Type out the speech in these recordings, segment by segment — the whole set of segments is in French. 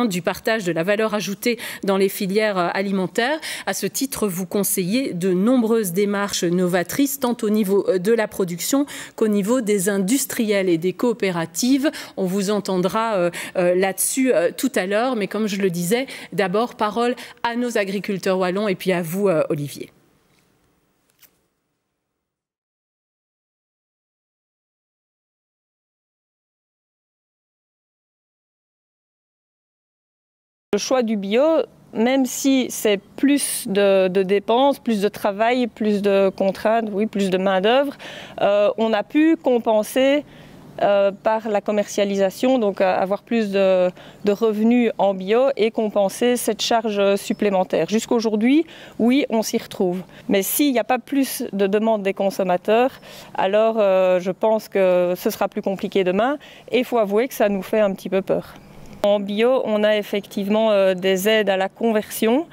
du partage de la valeur ajoutée dans les filières alimentaires. À ce titre, vous conseillez de nombreuses démarches novatrices, tant au niveau de la production qu'au niveau des industriels et des coopératives. On vous entendra là-dessus tout à l'heure, mais comme je le disais, d'abord, parole à nos agriculteurs wallons et puis à vous, Olivier. Le choix du bio, même si c'est plus de dépenses, plus de travail, plus de contraintes, oui, plus de main-d'œuvre, on a pu compenser par la commercialisation, donc avoir plus de revenus en bio et compenser cette charge supplémentaire. Jusqu'aujourd'hui, oui, on s'y retrouve. Mais s'il n'y a pas plus de demandes des consommateurs, alors je pense que ce sera plus compliqué demain et il faut avouer que ça nous fait un petit peu peur. En bio, on a effectivement des aides à la conversion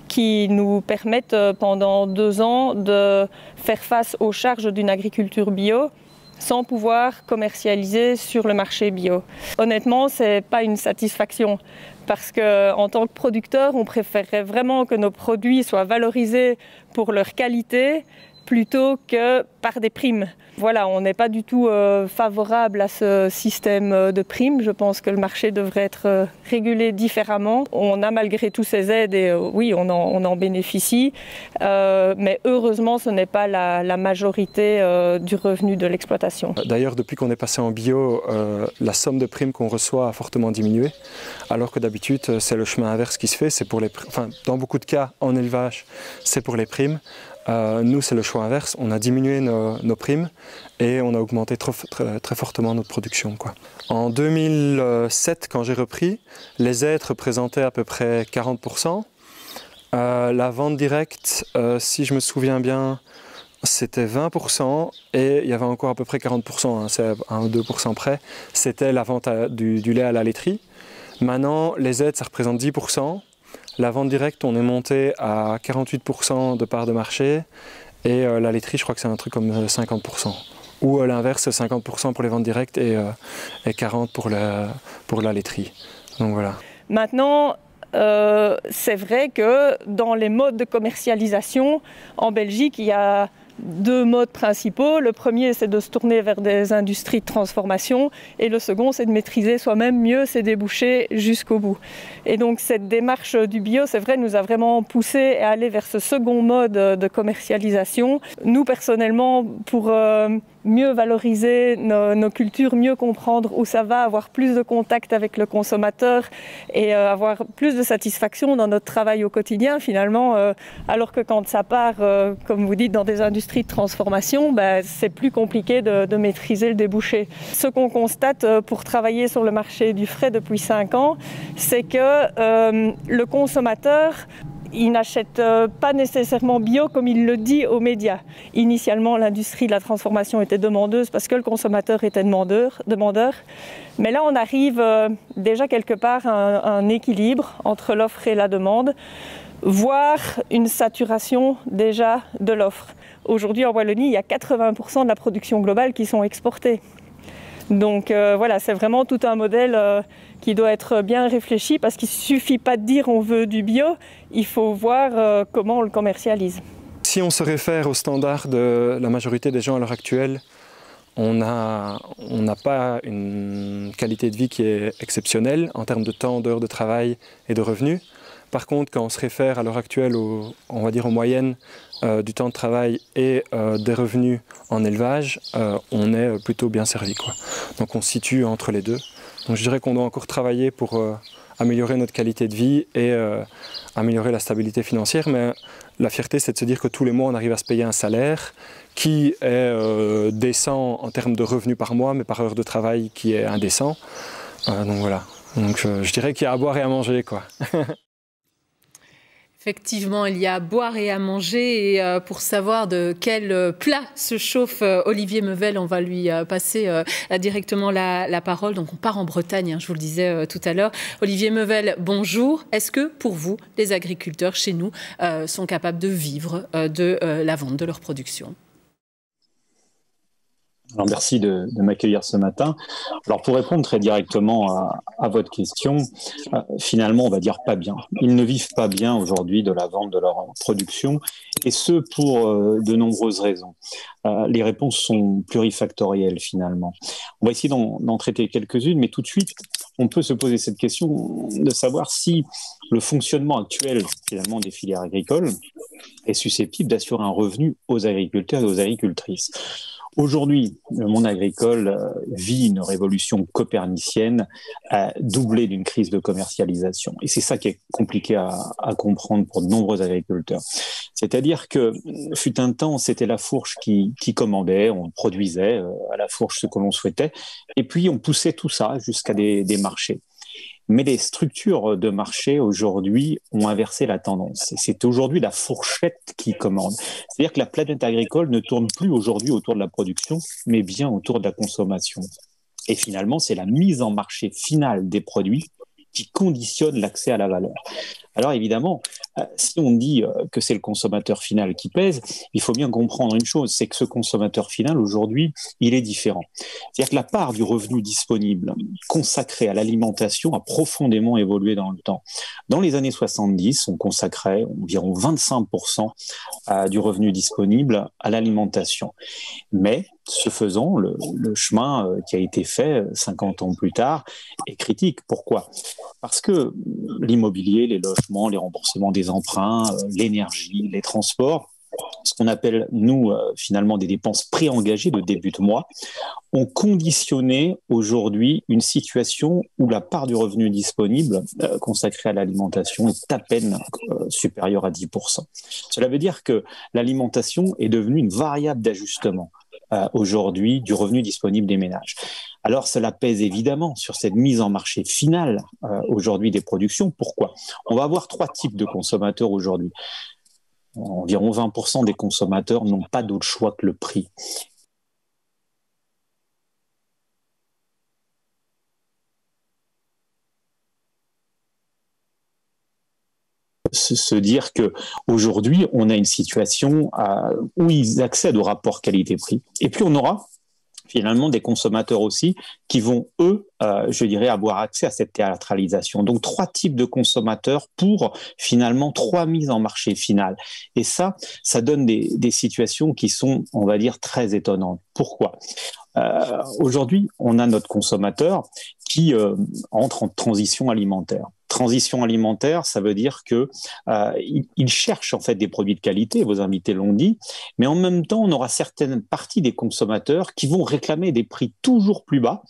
qui nous permettent pendant 2 ans de faire face aux charges d'une agriculture bio sans pouvoir commercialiser sur le marché bio. Honnêtement, ce n'est pas une satisfaction parce qu'en tant que producteur, on préférerait vraiment que nos produits soient valorisés pour leur qualité plutôt que par des primes. Voilà, on n'est pas du tout favorable à ce système de primes. Je pense que le marché devrait être régulé différemment. On a malgré tout ces aides et oui, on en bénéficie. Mais heureusement, ce n'est pas la majorité du revenu de l'exploitation. D'ailleurs, depuis qu'on est passé en bio, la somme de primes qu'on reçoit a fortement diminué. Alors que d'habitude, c'est le chemin inverse qui se fait. C'est pour les, enfin, dans beaucoup de cas, en élevage, c'est pour les primes. Nous, c'est le choix inverse. On a diminué nos primes et on a augmenté très fortement notre production, quoi. En 2007, quand j'ai repris, les aides représentaient à peu près 40%. La vente directe, si je me souviens bien, c'était 20% et il y avait encore à peu près 40%, hein, c'est 1 ou 2% près. C'était la vente du lait à la laiterie. Maintenant, les aides, ça représente 10%. La vente directe, on est monté à 48% de part de marché et la laiterie, je crois que c'est un truc comme 50%. Ou l'inverse, 50% pour les ventes directes et 40% pour la laiterie. Donc voilà. Maintenant, c'est vrai que dans les modes de commercialisation, en Belgique, il y a 2 modes principaux. Le premier, c'est de se tourner vers des industries de transformation et le second, c'est de maîtriser soi-même mieux ses débouchés jusqu'au bout. Et donc cette démarche du bio, c'est vrai, nous a vraiment poussé à aller vers ce second mode de commercialisation. Nous, personnellement, pour mieux valoriser nos cultures, mieux comprendre où ça va, avoir plus de contact avec le consommateur et avoir plus de satisfaction dans notre travail au quotidien finalement, alors que quand ça part, comme vous dites, dans des industries de transformation, c'est plus compliqué de maîtriser le débouché. Ce qu'on constate pour travailler sur le marché du frais depuis 5 ans, c'est que le consommateur, il n'achète pas nécessairement bio comme il le dit aux médias. Initialement, l'industrie de la transformation était demandeuse parce que le consommateur était demandeur. Mais là, on arrive déjà quelque part à un équilibre entre l'offre et la demande, voire une saturation déjà de l'offre. Aujourd'hui, en Wallonie, il y a 80% de la production globale qui sont exportées. Donc voilà, c'est vraiment tout un modèle qui doit être bien réfléchi parce qu'il ne suffit pas de dire on veut du bio, il faut voir comment on le commercialise. Si on se réfère aux standards de la majorité des gens à l'heure actuelle, on n'a pas une qualité de vie qui est exceptionnelle en termes de temps, d'heures de travail et de revenus. Par contre, quand on se réfère à l'heure actuelle, on va dire aux moyennes du temps de travail et des revenus en élevage, on est plutôt bien servi, quoi. Donc on se situe entre les deux. Donc je dirais qu'on doit encore travailler pour améliorer notre qualité de vie et améliorer la stabilité financière. Mais la fierté, c'est de se dire que tous les mois, on arrive à se payer un salaire qui est décent en termes de revenus par mois, mais par heure de travail qui est indécent. Donc voilà. Donc je dirais qu'il y a à boire et à manger, quoi. Effectivement, il y a à boire et à manger et pour savoir de quel plat se chauffe Olivier Mevel, on va lui passer directement la parole. Donc on part en Bretagne, hein, je vous le disais tout à l'heure. Olivier Mevel, bonjour. Est-ce que pour vous, les agriculteurs chez nous sont capables de vivre de la vente de leur production ? Alors, merci de m'accueillir ce matin. Alors, pour répondre très directement à votre question, finalement, on va dire pas bien. Ils ne vivent pas bien aujourd'hui de la vente de leur production, et ce pour de nombreuses raisons. Les réponses sont plurifactorielles, finalement. On va essayer d'en traiter quelques-unes, mais tout de suite, on peut se poser cette question de savoir si le fonctionnement actuel, finalement, des filières agricoles est susceptible d'assurer un revenu aux agriculteurs et aux agricultrices. Aujourd'hui, le monde agricole vit une révolution copernicienne doublée d'une crise de commercialisation. Et c'est ça qui est compliqué à comprendre pour de nombreux agriculteurs. C'est-à-dire que fut un temps, c'était la fourche qui commandait, on produisait à la fourche ce que l'on souhaitait, et puis on poussait tout ça jusqu'à des marchés. Mais les structures de marché aujourd'hui ont inversé la tendance. C'est aujourd'hui la fourchette qui commande. C'est-à-dire que la planète agricole ne tourne plus aujourd'hui autour de la production, mais bien autour de la consommation. Et finalement, c'est la mise en marché finale des produits qui conditionne l'accès à la valeur. Alors évidemment, si on dit que c'est le consommateur final qui pèse, il faut bien comprendre une chose, c'est que ce consommateur final aujourd'hui, il est différent. C'est-à-dire que la part du revenu disponible consacré à l'alimentation a profondément évolué dans le temps. Dans les années 70, on consacrait environ 25% du revenu disponible à l'alimentation. Mais ce faisant, le chemin qui a été fait 50 ans plus tard est critique. Pourquoi ? Parce que l'immobilier, les logements, les remboursements des emprunts, l'énergie, les transports, ce qu'on appelle, nous, finalement, des dépenses préengagées de début de mois, ont conditionné aujourd'hui une situation où la part du revenu disponible consacrée à l'alimentation est à peine supérieure à 10%. Cela veut dire que l'alimentation est devenue une variable d'ajustement aujourd'hui du revenu disponible des ménages. Alors cela pèse évidemment sur cette mise en marché finale aujourd'hui des productions. Pourquoi ? On va avoir 3 types de consommateurs aujourd'hui. Environ 20% des consommateurs n'ont pas d'autre choix que le prix. Se dire qu'aujourd'hui, on a une situation où ils accèdent au rapport qualité-prix. Et puis, on aura finalement des consommateurs aussi qui vont, eux, je dirais, avoir accès à cette théâtralisation. Donc, 3 types de consommateurs pour, finalement, 3 mises en marché finales. Et ça donne des situations qui sont, on va dire, très étonnantes. Pourquoi ? Aujourd'hui, on a notre consommateur qui entre en transition alimentaire. Transition alimentaire, ça veut dire que il cherche en fait des produits de qualité, vos invités l'ont dit, mais en même temps, on aura certaines parties des consommateurs qui vont réclamer des prix toujours plus bas,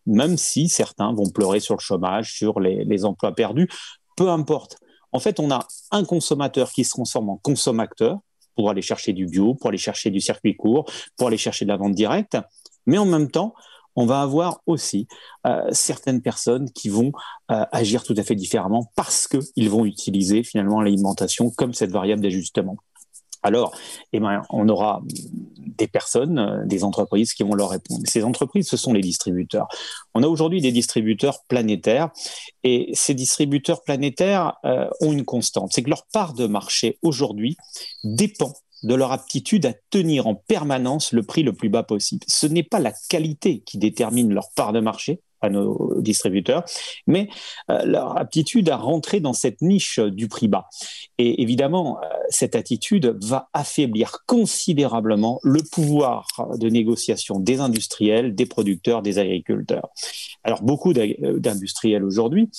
même si certains vont pleurer sur le chômage, sur les emplois perdus, peu importe. En fait, on a un consommateur qui se transforme en consommateur pour aller chercher du bio, pour aller chercher du circuit court, pour aller chercher de la vente directe, mais en même temps, on va avoir aussi certaines personnes qui vont agir tout à fait différemment parce qu'ils vont utiliser finalement l'alimentation comme cette variable d'ajustement. Alors, on aura des personnes, des entreprises qui vont leur répondre. Ces entreprises, ce sont les distributeurs. On a aujourd'hui des distributeurs planétaires et ces distributeurs planétaires ont une constante. C'est que leur part de marché aujourd'hui dépend de leur aptitude à tenir en permanence le prix le plus bas possible. Ce n'est pas la qualité qui détermine leur part de marché à nos distributeurs, mais leur aptitude à rentrer dans cette niche du prix bas. Et évidemment, cette attitude va affaiblir considérablement le pouvoir de négociation des industriels, des producteurs, des agriculteurs. Alors, beaucoup d'industriels aujourd'hui,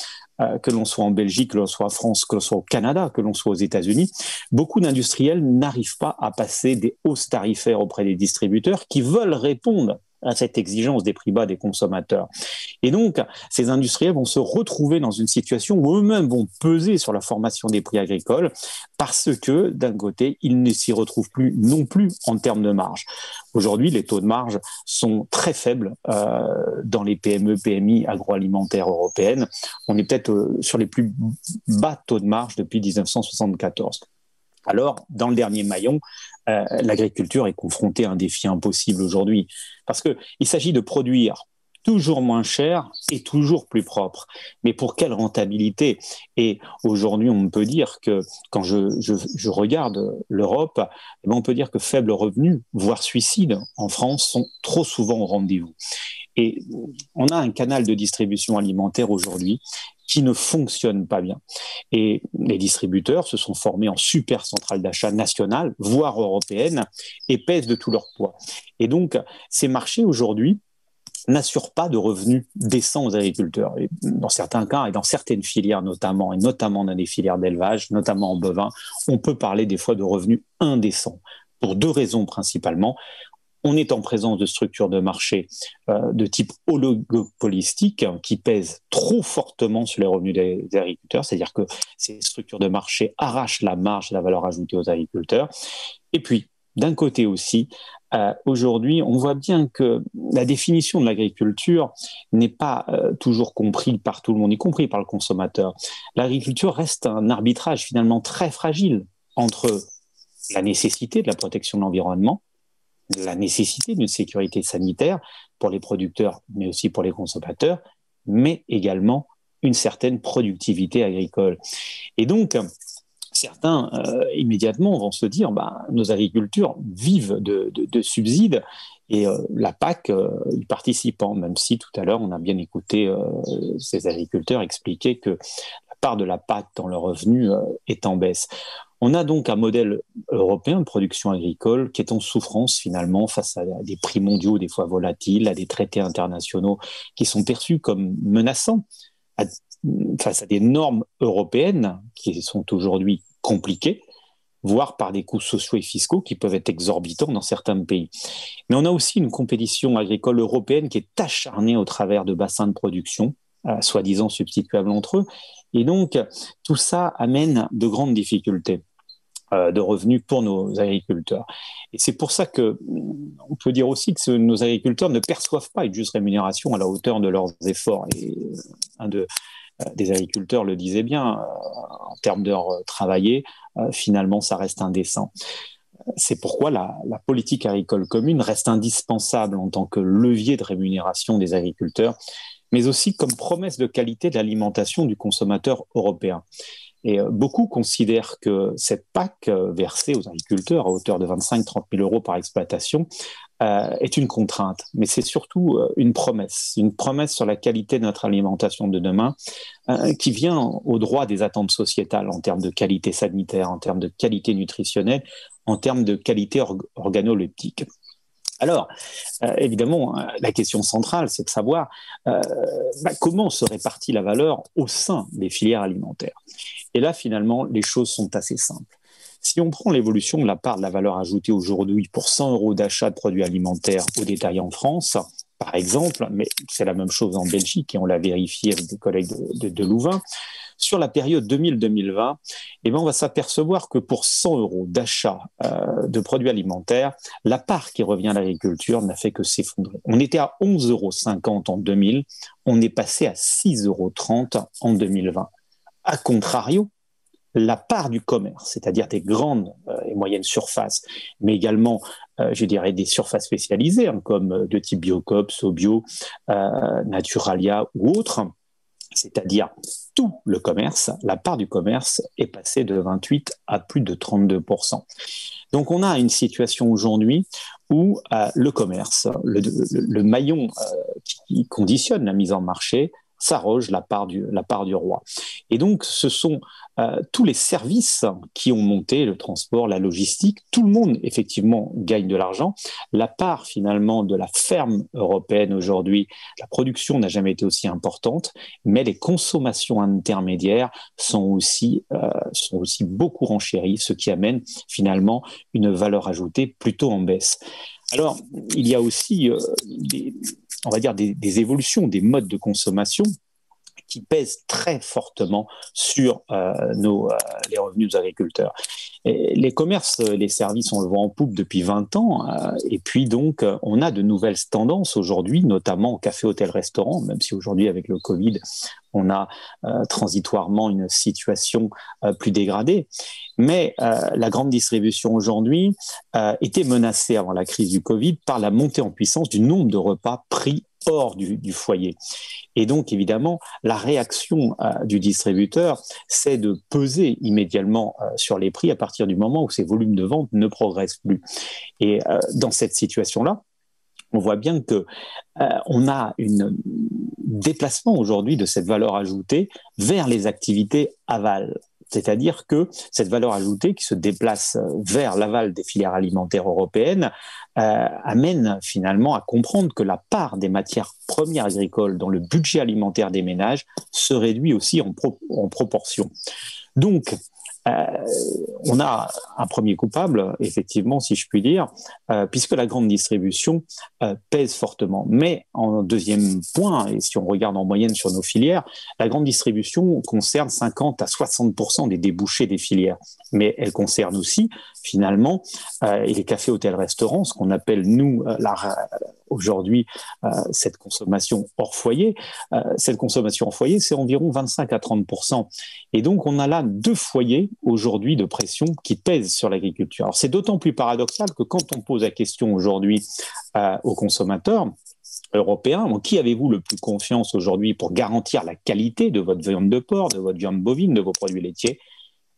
que l'on soit en Belgique, que l'on soit en France, que l'on soit au Canada, que l'on soit aux États-Unis, beaucoup d'industriels n'arrivent pas à passer des hausses tarifaires auprès des distributeurs qui veulent répondre à cette exigence des prix bas des consommateurs. Et donc, ces industriels vont se retrouver dans une situation où eux-mêmes vont peser sur la formation des prix agricoles parce que, d'un côté, ils ne s'y retrouvent plus non plus en termes de marge. Aujourd'hui, les taux de marge sont très faibles dans les PME, PMI agroalimentaires européennes. On est peut-être sur les plus bas taux de marge depuis 1974. Alors, dans le dernier maillon, l'agriculture est confrontée à un défi impossible aujourd'hui parce qu'il s'agit de produire toujours moins cher et toujours plus propre. Mais pour quelle rentabilité? Et aujourd'hui, on peut dire que quand je regarde l'Europe, eh bien, on peut dire que faibles revenus, voire suicides en France, sont trop souvent au rendez-vous. Et on a un canal de distribution alimentaire aujourd'hui qui ne fonctionne pas bien. Et les distributeurs se sont formés en super centrales d'achat nationales, voire européennes, et pèsent de tout leur poids. Et donc, ces marchés aujourd'hui n'assurent pas de revenus décents aux agriculteurs. Et dans certains cas, et dans certaines filières notamment, et notamment dans des filières d'élevage, notamment en bovin, on peut parler des fois de revenus indécents, pour deux raisons principalement. On est en présence de structures de marché de type oligopolistique qui pèsent trop fortement sur les revenus des agriculteurs, c'est-à-dire que ces structures de marché arrachent la marge et la valeur ajoutée aux agriculteurs. Et puis, d'un côté aussi, aujourd'hui, on voit bien que la définition de l'agriculture n'est pas toujours comprise par tout le monde, y compris par le consommateur. L'agriculture reste un arbitrage finalement très fragile entre la nécessité de la protection de l'environnement, la nécessité d'une sécurité sanitaire pour les producteurs, mais aussi pour les consommateurs, mais également une certaine productivité agricole. Et donc, certains, immédiatement, vont se dire nos agriculteurs vivent de subsides et la PAC y participant, même si tout à l'heure, on a bien écouté ces agriculteurs expliquer que la part de la PAC dans le revenu est en baisse. On a donc un modèle européen de production agricole qui est en souffrance finalement face à des prix mondiaux des fois volatiles, à des traités internationaux qui sont perçus comme menaçants, face à des normes européennes qui sont aujourd'hui compliquées, voire par des coûts sociaux et fiscaux qui peuvent être exorbitants dans certains pays. Mais on a aussi une compétition agricole européenne qui est acharnée au travers de bassins de production, soi-disant substituables entre eux. Et donc, tout ça amène de grandes difficultés de revenus pour nos agriculteurs. Et c'est pour ça que on peut dire aussi que nos agriculteurs ne perçoivent pas une juste rémunération à la hauteur de leurs efforts. Et des agriculteurs le disait bien, en termes d'heures travaillées, finalement, ça reste indécent. C'est pourquoi la politique agricole commune reste indispensable en tant que levier de rémunération des agriculteurs, mais aussi comme promesse de qualité de l'alimentation du consommateur européen. Et beaucoup considèrent que cette PAC versée aux agriculteurs à hauteur de 25-30 000 euros par exploitation est une contrainte, mais c'est surtout une promesse sur la qualité de notre alimentation de demain qui vient au droit des attentes sociétales en termes de qualité sanitaire, en termes de qualité nutritionnelle, en termes de qualité organoleptique. Alors, évidemment, la question centrale, c'est de savoir comment se répartit la valeur au sein des filières alimentaires. Et là, finalement, les choses sont assez simples. Si on prend l'évolution de la part de la valeur ajoutée aujourd'hui pour 100 euros d'achat de produits alimentaires au détail en France, par exemple, mais c'est la même chose en Belgique et on l'a vérifié avec des collègues de Louvain, sur la période 2000-2020, on va s'apercevoir que pour 100 euros d'achat de produits alimentaires, la part qui revient à l'agriculture n'a fait que s'effondrer. On était à 11,50 euros en 2000, on est passé à 6,30 euros en 2020. A contrario, la part du commerce, c'est-à-dire des grandes et moyennes surfaces, mais également, des surfaces spécialisées, comme de type Biocoop, Sobio, Naturalia ou autres, c'est-à-dire tout le commerce, la part du commerce est passée de 28 à plus de 32%. Donc on a une situation aujourd'hui où le commerce, le maillon qui conditionne la mise en marché, s'arroge la part du roi. Et donc, ce sont tous les services qui ont monté, le transport, la logistique, tout le monde, effectivement, gagne de l'argent. La part, finalement, de la ferme européenne aujourd'hui, la production n'a jamais été aussi importante, mais les consommations intermédiaires sont aussi beaucoup renchéries, ce qui amène, finalement, une valeur ajoutée plutôt en baisse. Alors, il y a aussi des évolutions, des modes de consommation qui pèsent très fortement sur les revenus des agriculteurs. Et les commerces, les services, on le voit en poupe depuis 20 ans. Et puis donc, on a de nouvelles tendances aujourd'hui, notamment au café, hôtel, restaurant, même si aujourd'hui, avec le Covid, on a transitoirement une situation plus dégradée. Mais la grande distribution aujourd'hui était menacée avant la crise du Covid par la montée en puissance du nombre de repas pris hors du foyer. Et donc, évidemment, la réaction du distributeur, c'est de peser immédiatement sur les prix à partir du moment où ces volumes de vente ne progressent plus. Et dans cette situation-là, on voit bien que on a un déplacement aujourd'hui de cette valeur ajoutée vers les activités aval. C'est-à-dire que cette valeur ajoutée qui se déplace vers l'aval des filières alimentaires européennes amène finalement à comprendre que la part des matières premières agricoles dans le budget alimentaire des ménages se réduit aussi en proportion. Donc, on a un premier coupable, effectivement, si je puis dire, puisque la grande distribution pèse fortement. Mais en deuxième point, et si on regarde en moyenne sur nos filières, la grande distribution concerne 50 à 60% des débouchés des filières. Mais elle concerne aussi, finalement, les cafés, hôtels, restaurants, ce qu'on appelle, nous, aujourd'hui, cette consommation hors foyer. Cette consommation hors foyer, c'est environ 25 à 30%. Et donc, on a là deux foyers aujourd'hui de pression qui pèsent sur l'agriculture. Alors, c'est d'autant plus paradoxal que quand on pose la question aujourd'hui aux consommateurs européens, qui avez-vous le plus confiance aujourd'hui pour garantir la qualité de votre viande de porc, de votre viande bovine, de vos produits laitiers?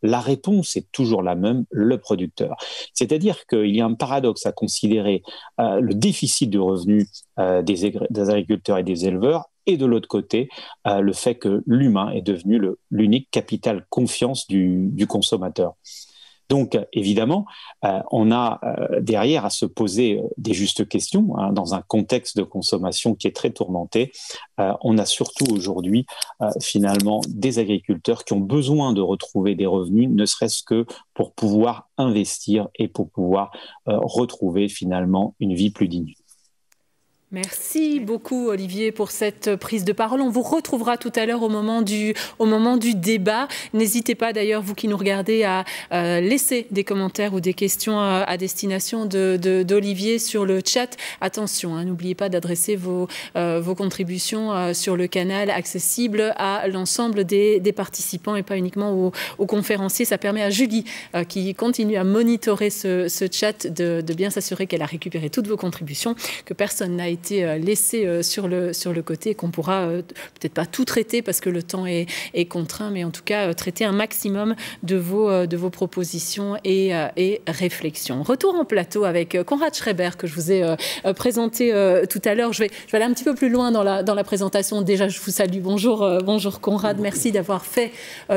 La réponse est toujours la même, le producteur. C'est-à-dire qu'il y a un paradoxe à considérer le déficit de revenus des agriculteurs et des éleveurs, et de l'autre côté, le fait que l'humain est devenu l'unique capital confiance du consommateur. Donc, évidemment, on a derrière à se poser des justes questions dans un contexte de consommation qui est très tourmenté. On a surtout aujourd'hui, finalement, des agriculteurs qui ont besoin de retrouver des revenus, ne serait-ce que pour pouvoir investir et pour pouvoir retrouver finalement une vie plus digne. Merci beaucoup Olivier pour cette prise de parole. On vous retrouvera tout à l'heure au moment du débat. N'hésitez pas d'ailleurs, vous qui nous regardez, à laisser des commentaires ou des questions à destination d'Olivier sur le chat. Attention, n'oubliez pas d'adresser vos contributions sur le canal accessible à l'ensemble des participants et pas uniquement aux conférenciers. Ça permet à Julie, qui continue à monitorer ce chat, de bien s'assurer qu'elle a récupéré toutes vos contributions, que personne n'a été laissé sur le côté et qu'on pourra peut-être pas tout traiter parce que le temps est contraint, mais en tout cas traiter un maximum de vos propositions et réflexions. Retour en plateau avec Konrad Schreiber que je vous ai présenté tout à l'heure. Je vais aller un petit peu plus loin dans la présentation. Déjà, je vous salue. Bonjour Konrad. Merci d'avoir fait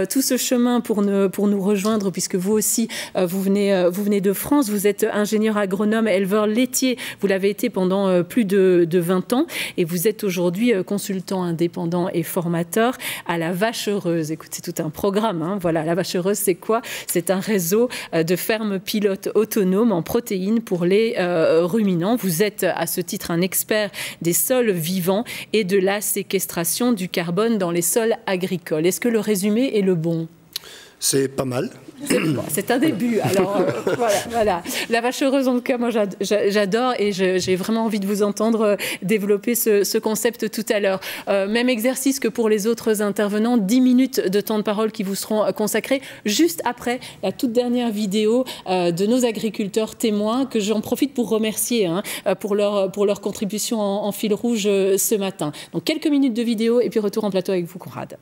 tout ce chemin pour nous rejoindre, puisque vous aussi, vous venez de France. Vous êtes ingénieur agronome, éleveur laitier. Vous l'avez été pendant plus de 20 ans et vous êtes aujourd'hui consultant indépendant et formateur à la Vache Heureuse. Écoute, c'est tout un programme. Voilà, la Vache Heureuse, c'est quoi? C'est un réseau de fermes pilotes autonomes en protéines pour les ruminants. Vous êtes à ce titre un expert des sols vivants et de la séquestration du carbone dans les sols agricoles. Est-ce que le résumé est le bon? C'est pas mal. C'est un début. Alors voilà. La Vache Heureuse, en tout cas, moi j'adore et j'ai vraiment envie de vous entendre développer ce concept tout à l'heure. Même exercice que pour les autres intervenants, 10 minutes de temps de parole qui vous seront consacrés juste après la toute dernière vidéo de nos agriculteurs témoins, que j'en profite pour remercier pour leur contribution en fil rouge ce matin. Donc quelques minutes de vidéo et puis retour en plateau avec vous, Konrad.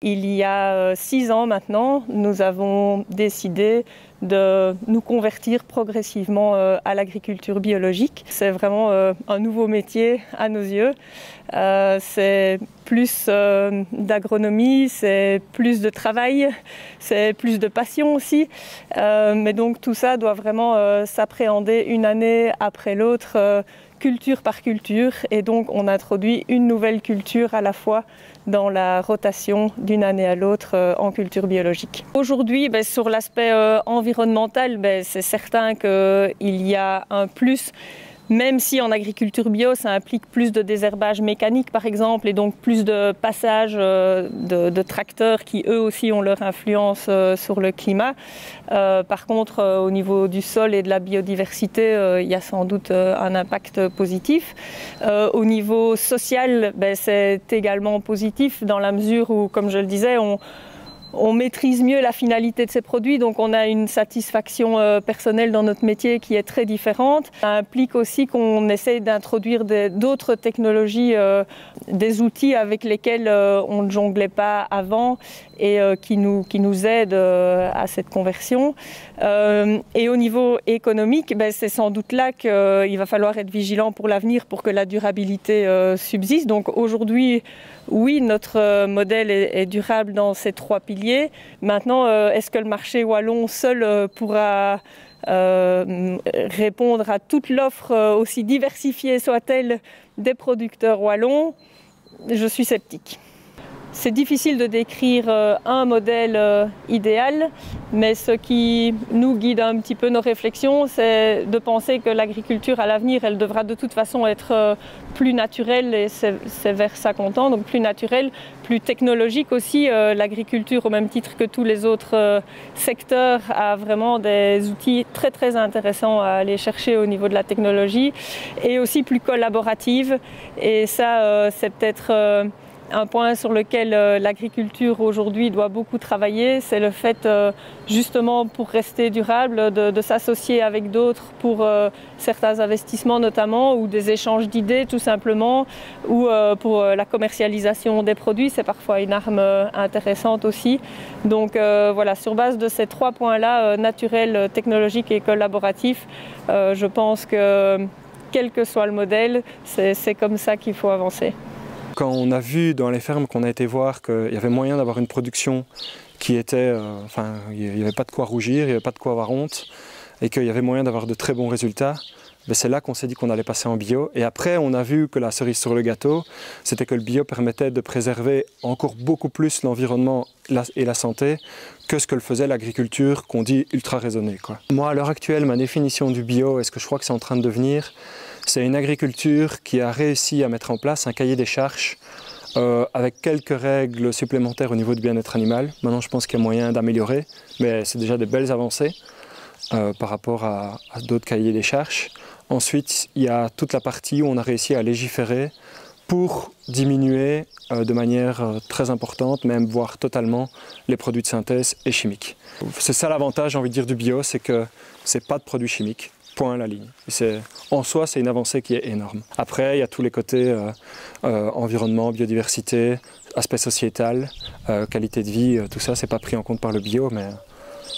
Il y a 6 ans maintenant, nous avons décidé de nous convertir progressivement à l'agriculture biologique. C'est vraiment un nouveau métier à nos yeux. C'est plus d'agronomie, c'est plus de travail, c'est plus de passion aussi. Mais donc tout ça doit vraiment s'appréhender une année après l'autre, culture par culture. Et donc on introduit une nouvelle culture à la fois dans la rotation d'une année à l'autre en culture biologique. Aujourd'hui, sur l'aspect environnemental, c'est certain qu'il y a un plus, même si en agriculture bio, ça implique plus de désherbage mécanique par exemple, et donc plus de passage de tracteurs qui eux aussi ont leur influence sur le climat. Par contre, au niveau du sol et de la biodiversité, il y a sans doute un impact positif. Au niveau social, c'est également positif dans la mesure où, comme je le disais, on maîtrise mieux la finalité de ces produits, donc on a une satisfaction personnelle dans notre métier qui est très différente. Ça implique aussi qu'on essaye d'introduire d'autres technologies, des outils avec lesquels on ne jonglait pas avant et qui nous aident à cette conversion. Et au niveau économique, c'est sans doute là qu'il va falloir être vigilant pour l'avenir pour que la durabilité subsiste. Donc aujourd'hui, oui, notre modèle est durable dans ces 3 piliers. Maintenant, est-ce que le marché wallon seul pourra répondre à toute l'offre, aussi diversifiée soit-elle, des producteurs wallons? Je suis sceptique. C'est difficile de décrire un modèle idéal, mais ce qui nous guide un petit peu nos réflexions, c'est de penser que l'agriculture à l'avenir, elle devra de toute façon être plus naturelle, et c'est vers ça qu'on tend, donc plus naturelle, plus technologique aussi. L'agriculture, au même titre que tous les autres secteurs, a vraiment des outils très très intéressants à aller chercher au niveau de la technologie, et aussi plus collaborative. Et ça, c'est peut-être un point sur lequel l'agriculture aujourd'hui doit beaucoup travailler, c'est le fait justement pour rester durable de s'associer avec d'autres pour certains investissements notamment, ou des échanges d'idées tout simplement, ou pour la commercialisation des produits, c'est parfois une arme intéressante aussi. Donc voilà, sur base de ces 3 points-là, naturel, technologique et collaboratif, je pense que quel que soit le modèle, c'est comme ça qu'il faut avancer. Quand on a vu dans les fermes qu'on a été voir qu'il y avait moyen d'avoir une production qui était... il n'y avait pas de quoi rougir, il n'y avait pas de quoi avoir honte, et qu'il y avait moyen d'avoir de très bons résultats, c'est là qu'on s'est dit qu'on allait passer en bio. Et après, on a vu que la cerise sur le gâteau, c'était que le bio permettait de préserver encore beaucoup plus l'environnement et la santé que ce que le faisait l'agriculture qu'on dit ultra raisonnée, quoi. Moi, à l'heure actuelle, ma définition du bio, et ce que je crois que c'est en train de devenir, c'est une agriculture qui a réussi à mettre en place un cahier des charges avec quelques règles supplémentaires au niveau du bien-être animal. Maintenant, je pense qu'il y a moyen d'améliorer, mais c'est déjà des belles avancées par rapport à d'autres cahiers des charges. Ensuite, il y a toute la partie où on a réussi à légiférer pour diminuer de manière très importante, même voire totalement, les produits de synthèse et chimiques. C'est ça l'avantage, j'ai envie de dire, du bio, c'est que c'est pas de produits chimiques. Point à la ligne. En soi, c'est une avancée qui est énorme. Après, il y a tous les côtés environnement, biodiversité, aspect sociétal, qualité de vie, tout ça, c'est pas pris en compte par le bio, mais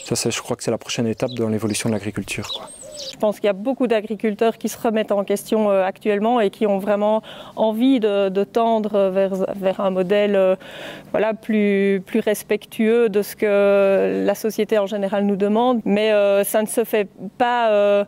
ça, je crois que c'est la prochaine étape dans l'évolution de l'agriculture, quoi. Je pense qu'il y a beaucoup d'agriculteurs qui se remettent en question actuellement et qui ont vraiment envie de tendre vers un modèle voilà, plus respectueux de ce que la société en général nous demande. Mais ça ne se fait pas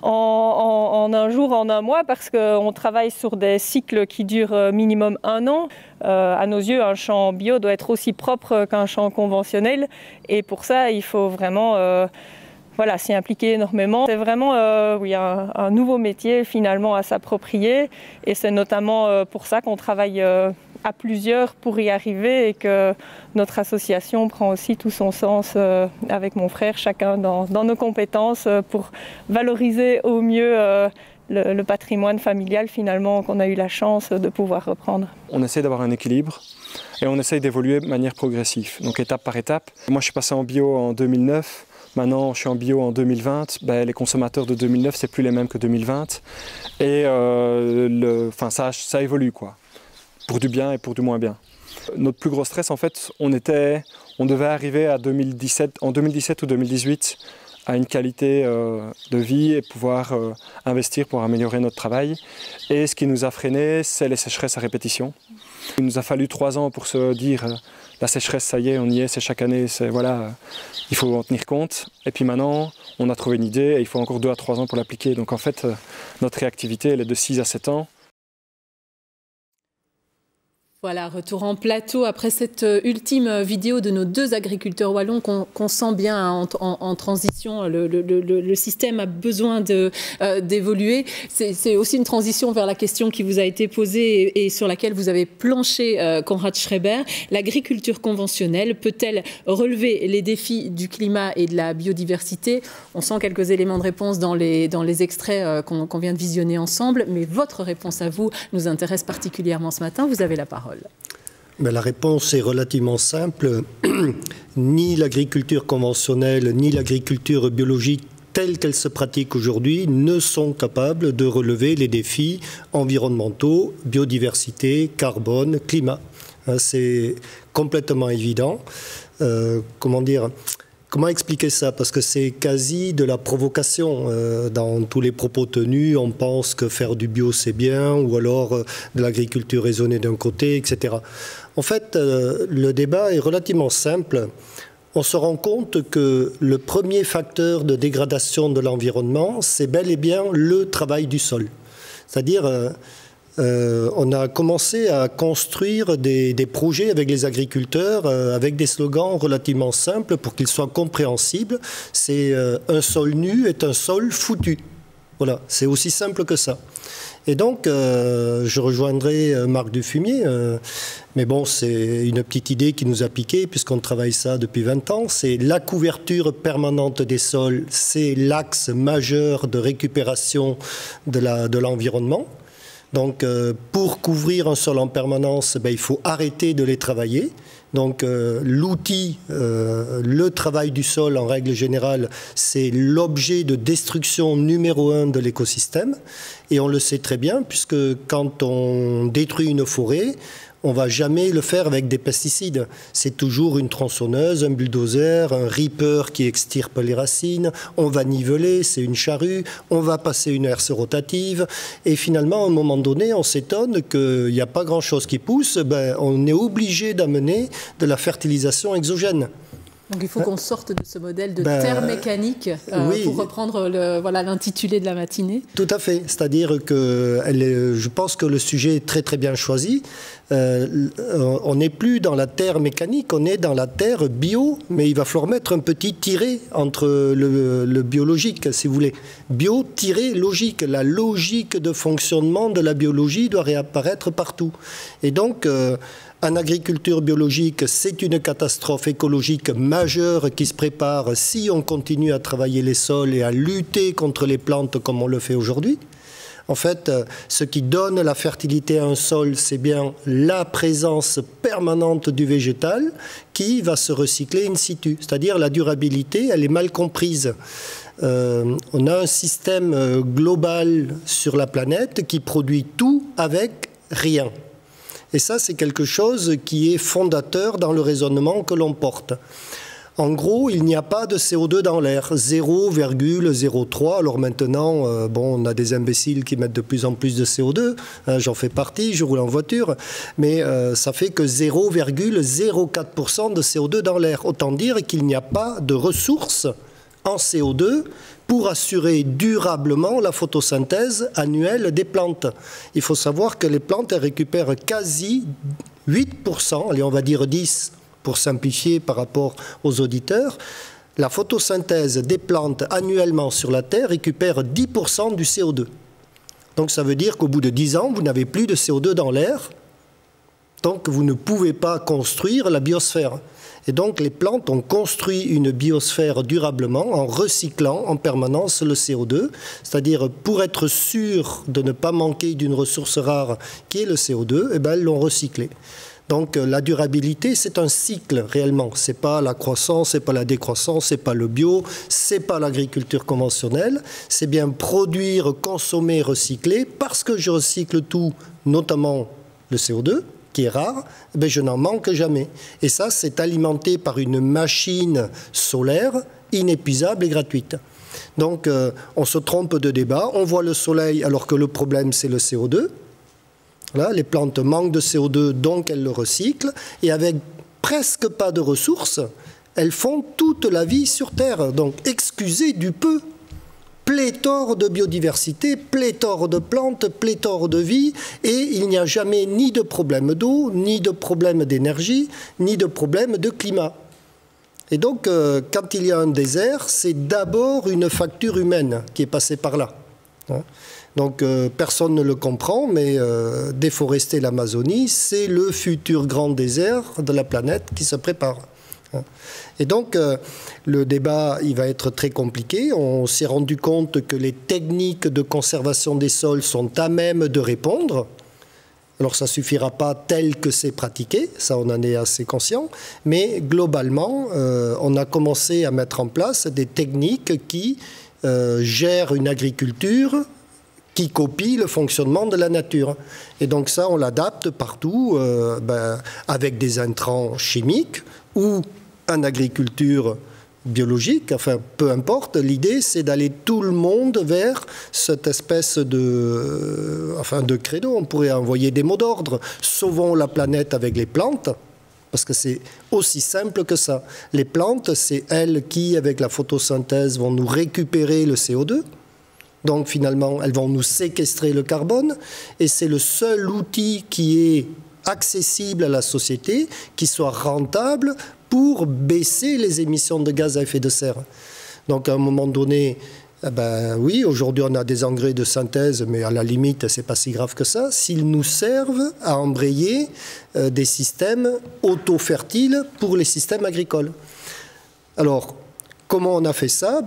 en un jour, en un mois, parce qu'on travaille sur des cycles qui durent minimum 1 an. À nos yeux, un champ bio doit être aussi propre qu'un champ conventionnel. Et pour ça, il faut vraiment... Voilà, s'y impliquer énormément. C'est vraiment oui, un nouveau métier finalement à s'approprier, et c'est notamment pour ça qu'on travaille à plusieurs pour y arriver, et que notre association prend aussi tout son sens avec mon frère, chacun dans nos compétences pour valoriser au mieux le patrimoine familial finalement qu'on a eu la chance de pouvoir reprendre. On essaie d'avoir un équilibre et on essaie d'évoluer de manière progressive, donc étape par étape. Moi je suis passé en bio en 2009. Maintenant, je suis en bio en 2020. Les consommateurs de 2009, c'est plus les mêmes que 2020. Et ça évolue, quoi, pour du bien et pour du moins bien. Notre plus gros stress, en fait, on devait arriver en 2017 ou 2018 à une qualité de vie et pouvoir investir pour améliorer notre travail. Et ce qui nous a freiné, c'est les sécheresses à répétition. Il nous a fallu 3 ans pour se dire la sécheresse, ça y est, on y est, c'est chaque année, voilà, il faut en tenir compte. Et puis maintenant, on a trouvé une idée et il faut encore 2 à 3 ans pour l'appliquer. Donc en fait, notre réactivité, elle est de 6 à 7 ans. Voilà, retour en plateau après cette ultime vidéo de nos 2 agriculteurs wallons qu'on sent bien en transition. Le système a besoin d'évoluer. C'est aussi une transition vers la question qui vous a été posée et sur laquelle vous avez planché, Konrad Schreiber. L'agriculture conventionnelle peut-elle relever les défis du climat et de la biodiversité? On sent quelques éléments de réponse dans les extraits qu'on vient de visionner ensemble, mais votre réponse à vous nous intéresse particulièrement ce matin. Vous avez la parole. Ben, la réponse est relativement simple. Ni l'agriculture conventionnelle, ni l'agriculture biologique telle qu'elle se pratique aujourd'hui ne sont capables de relever les défis environnementaux, biodiversité, carbone, climat. C'est complètement évident. Comment expliquer ça? Parce que c'est quasi de la provocation. Dans tous les propos tenus, on pense que faire du bio, c'est bien, ou alors de l'agriculture raisonnée d'un côté, etc. En fait, le débat est relativement simple. On se rend compte que le premier facteur de dégradation de l'environnement, c'est bel et bien le travail du sol. C'est-à-dire, on a commencé à construire des projets avec les agriculteurs, avec des slogans relativement simples pour qu'ils soient compréhensibles. C'est un sol nu est un sol foutu. Voilà, c'est aussi simple que ça. Et donc, je rejoindrai Marc Dufumier, mais bon, c'est une petite idée qui nous a piqué, puisqu'on travaille ça depuis 20 ans. C'est la couverture permanente des sols, c'est l'axe majeur de récupération de l'environnement. Donc, pour couvrir un sol en permanence, il faut arrêter de les travailler. Donc, l'outil, le travail du sol, en règle générale, c'est l'objet de destruction numéro 1 de l'écosystème. Et on le sait très bien, puisque quand on détruit une forêt, on ne va jamais le faire avec des pesticides. C'est toujours une tronçonneuse, un bulldozer, un ripper qui extirpe les racines. On va niveler, c'est une charrue. On va passer une herse rotative. Et finalement, à un moment donné, on s'étonne qu'il n'y a pas grand-chose qui pousse. On est obligé d'amener de la fertilisation exogène. Donc il faut qu'on sorte de ce modèle de terre mécanique, oui, pour reprendre l'intitulé de la matinée. Tout à fait. C'est-à-dire que je pense que le sujet est très très bien choisi. On n'est plus dans la terre mécanique, on est dans la terre bio, mais il va falloir mettre un petit tiret entre le biologique, si vous voulez. Bio-logique. La logique de fonctionnement de la biologie doit réapparaître partout. Et donc, en agriculture biologique, c'est une catastrophe écologique majeure qui se prépare si on continue à travailler les sols et à lutter contre les plantes comme on le fait aujourd'hui. En fait, ce qui donne la fertilité à un sol, c'est bien la présence permanente du végétal qui va se recycler in situ. C'est-à-dire la durabilité, elle est mal comprise. On a un système global sur la planète qui produit tout avec rien. Et ça, c'est quelque chose qui est fondateur dans le raisonnement que l'on porte. En gros, il n'y a pas de CO2 dans l'air, 0,03. Alors maintenant, on a des imbéciles qui mettent de plus en plus de CO2. J'en fais partie, je roule en voiture. Mais ça fait que 0,04% de CO2 dans l'air. Autant dire qu'il n'y a pas de ressources en CO2 pour assurer durablement la photosynthèse annuelle des plantes. Il faut savoir que les plantes elles récupèrent quasi 8%, allez on va dire 10% pour simplifier par rapport aux auditeurs. La photosynthèse des plantes annuellement sur la Terre récupère 10% du CO2. Donc ça veut dire qu'au bout de 10 ans, vous n'avez plus de CO2 dans l'air, donc vous ne pouvez pas construire la biosphère. Et donc les plantes ont construit une biosphère durablement en recyclant en permanence le CO2, c'est-à-dire pour être sûr de ne pas manquer d'une ressource rare qui est le CO2, elles l'ont recyclé. Donc la durabilité, c'est un cycle réellement. C'est pas la croissance, c'est pas la décroissance, c'est pas le bio, c'est pas l'agriculture conventionnelle. C'est bien produire, consommer, recycler. Parce que je recycle tout, notamment le CO2, qui est rare, je n'en manque jamais. Et ça, c'est alimenté par une machine solaire inépuisable et gratuite. Donc on se trompe de débat. On voit le soleil alors que le problème, c'est le CO2. Là, les plantes manquent de CO2, donc elles le recyclent. Et avec presque pas de ressources, elles font toute la vie sur Terre. Donc, excusez du peu. Pléthore de biodiversité, pléthore de plantes, pléthore de vie. Et il n'y a jamais ni de problème d'eau, ni de problème d'énergie, ni de problème de climat. Et donc, quand il y a un désert, c'est d'abord une facture humaine qui est passée par là. Donc personne ne le comprend, mais déforester l'Amazonie, c'est le futur grand désert de la planète qui se prépare. Et donc le débat, il va être très compliqué. On s'est rendu compte que les techniques de conservation des sols sont à même de répondre. Alors ça ne suffira pas tel que c'est pratiqué, ça on en est assez conscient, mais globalement, on a commencé à mettre en place des techniques qui gèrent une agriculture qui copie le fonctionnement de la nature. Et donc ça, on l'adapte partout avec des intrants chimiques ou en agriculture biologique, enfin peu importe. L'idée, c'est d'aller tout le monde vers cette espèce de credo. On pourrait envoyer des mots d'ordre. Sauvons la planète avec les plantes, parce que c'est aussi simple que ça. Les plantes, c'est elles qui, avec la photosynthèse, vont nous récupérer le CO2. Donc finalement, elles vont nous séquestrer le carbone. Et c'est le seul outil qui est accessible à la société, qui soit rentable pour baisser les émissions de gaz à effet de serre. Donc à un moment donné, oui, aujourd'hui on a des engrais de synthèse, mais à la limite, c'est pas si grave que ça, s'ils nous servent à embrayer des systèmes auto-fertiles pour les systèmes agricoles. Alors, comment on a fait ça?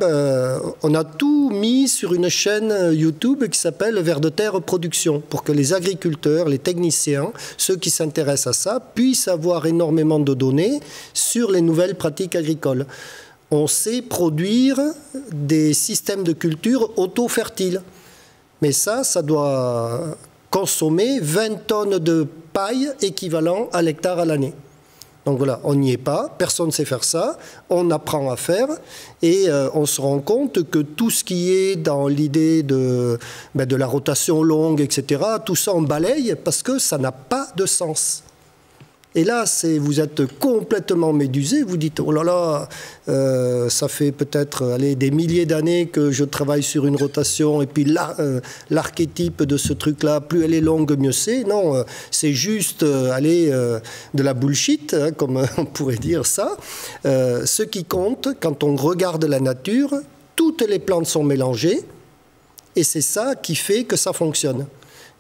On a tout mis sur une chaîne YouTube qui s'appelle Vers de Terre Production, pour que les agriculteurs, les techniciens, ceux qui s'intéressent à ça, puissent avoir énormément de données sur les nouvelles pratiques agricoles. On sait produire des systèmes de culture auto-fertiles. Mais ça doit consommer 20 tonnes de paille équivalent à l'hectare à l'année. Donc voilà, on n'y est pas, personne ne sait faire ça, on apprend à faire et on se rend compte que tout ce qui est dans l'idée de la rotation longue, etc., tout ça on balaye parce que ça n'a pas de sens. Et là, vous êtes complètement médusé, vous dites « Oh là là, ça fait peut-être des milliers d'années que je travaille sur une rotation et puis l'archétype de ce truc-là, plus elle est longue, mieux c'est. » Non, c'est juste de la bullshit, hein, comme on pourrait dire ça. Ce qui compte, quand on regarde la nature, toutes les plantes sont mélangées et c'est ça qui fait que ça fonctionne.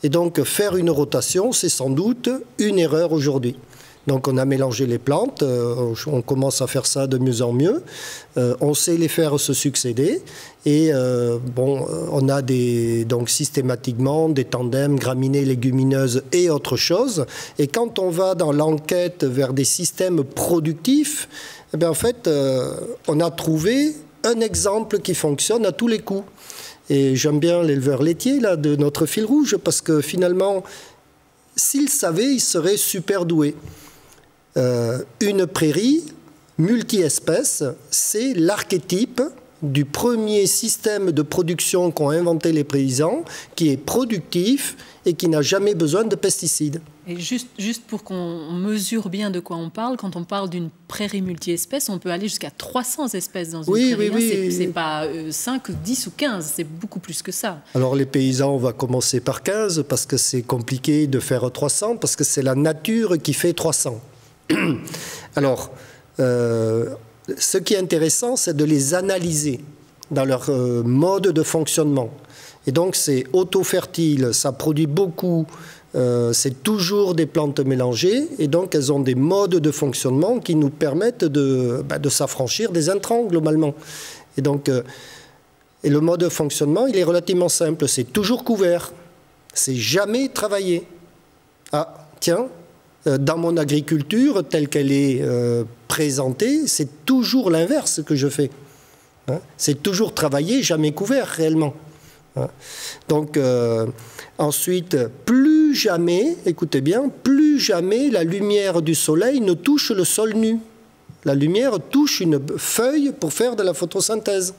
Et donc, faire une rotation, c'est sans doute une erreur aujourd'hui. Donc on a mélangé les plantes, on commence à faire ça de mieux en mieux, on sait les faire se succéder et on a donc systématiquement des tandems graminées, légumineuses et autre chose. Et quand on va dans l'enquête vers des systèmes productifs, en fait on a trouvé un exemple qui fonctionne à tous les coups. Et j'aime bien l'éleveur laitier là, de notre fil rouge parce que finalement, s'il savait, il serait super doué. Une prairie multi-espèces, c'est l'archétype du premier système de production qu'ont inventé les paysans, qui est productif et qui n'a jamais besoin de pesticides. Et juste pour qu'on mesure bien de quoi on parle, quand on parle d'une prairie multi-espèces, on peut aller jusqu'à 300 espèces dans une prairie. Oui. C'est pas 5, 10 ou 15, c'est beaucoup plus que ça. Alors les paysans, on va commencer par 15 parce que c'est compliqué de faire 300, parce que c'est la nature qui fait 300. Alors, ce qui est intéressant, c'est de les analyser dans leur mode de fonctionnement. Et donc, c'est auto-fertile, ça produit beaucoup, c'est toujours des plantes mélangées, et donc elles ont des modes de fonctionnement qui nous permettent de s'affranchir des intrants, globalement. Et donc, et le mode de fonctionnement, il est relativement simple, c'est toujours couvert, c'est jamais travaillé. Ah, tiens, dans mon agriculture, telle qu'elle est présentée, c'est toujours l'inverse que je fais. Hein, c'est toujours travaillé, jamais couvert réellement. Hein. Donc, ensuite, plus jamais, écoutez bien, plus jamais la lumière du soleil ne touche le sol nu. La lumière touche une feuille pour faire de la photosynthèse.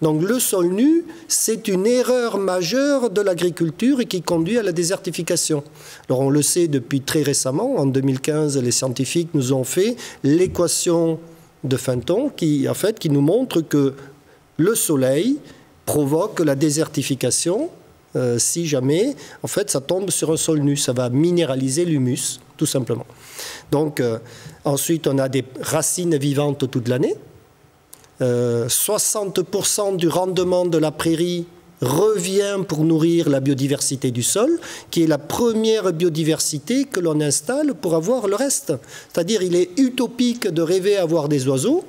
Donc le sol nu, c'est une erreur majeure de l'agriculture et qui conduit à la désertification. Alors on le sait depuis très récemment, en 2015, les scientifiques nous ont fait l'équation de Fenton qui nous montre que le soleil provoque la désertification si jamais, en fait, ça tombe sur un sol nu. Ça va minéraliser l'humus, tout simplement. Donc ensuite, on a des racines vivantes toute l'année. 60% du rendement de la prairie revient pour nourrir la biodiversité du sol, qui est la première biodiversité que l'on installe pour avoir le reste. C'est-à-dire, il est utopique de rêver avoir des oiseaux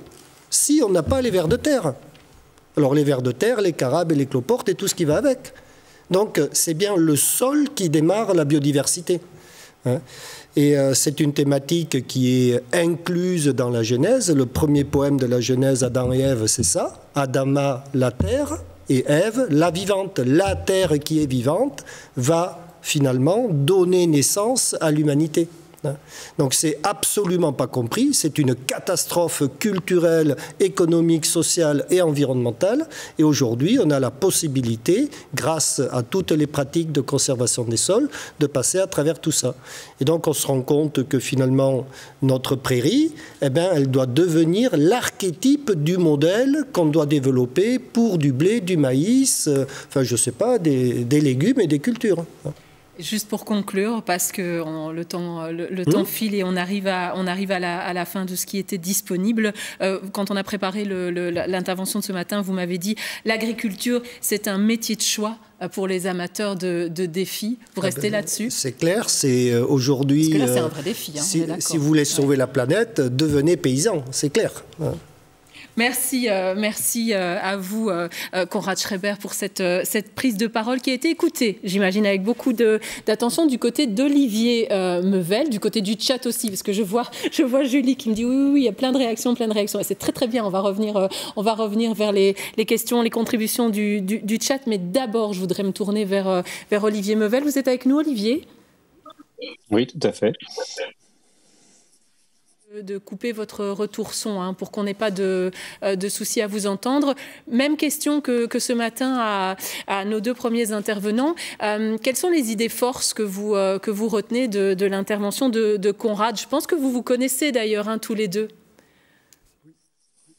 si on n'a pas les vers de terre. Alors les vers de terre, les carabes et les cloportes et tout ce qui va avec. Donc c'est bien le sol qui démarre la biodiversité. hein. Et c'est une thématique qui est incluse dans la Genèse. Le premier poème de la Genèse, Adam et Ève, c'est ça. Adama, la terre, et Ève, la vivante. La terre qui est vivante va finalement donner naissance à l'humanité. Donc c'est absolument pas compris, c'est une catastrophe culturelle, économique, sociale et environnementale. Et aujourd'hui, on a la possibilité, grâce à toutes les pratiques de conservation des sols, de passer à travers tout ça. Et donc on se rend compte que finalement, notre prairie, elle doit devenir l'archétype du modèle qu'on doit développer pour du blé, du maïs, je sais pas, des légumes et des cultures. Juste pour conclure, parce que le temps file et on arrive à la fin de ce qui était disponible. Quand on a préparé l'intervention de ce matin, vous m'avez dit l'agriculture, c'est un métier de choix pour les amateurs de défis. Vous restez là-dessus? C'est clair, c'est aujourd'hui... Parce que là, c'est un vrai défi. Si vous voulez sauver la planète, devenez paysan, c'est clair. Merci à vous, Konrad Schreiber, pour cette prise de parole qui a été écoutée, j'imagine, avec beaucoup d'attention du côté d'Olivier Mevel, du côté du chat aussi, parce que je vois Julie qui me dit oui, il y a plein de réactions, et c'est très très bien, on va revenir vers les questions, les contributions du chat, mais d'abord, je voudrais me tourner vers Olivier Mevel. Vous êtes avec nous, Olivier? Oui, tout à fait. De couper votre retour son pour qu'on n'ait pas de soucis à vous entendre. Même question que ce matin à nos deux premiers intervenants. Quelles sont les idées forces que vous retenez de l'intervention de Konrad? Je pense que vous vous connaissez d'ailleurs tous les deux.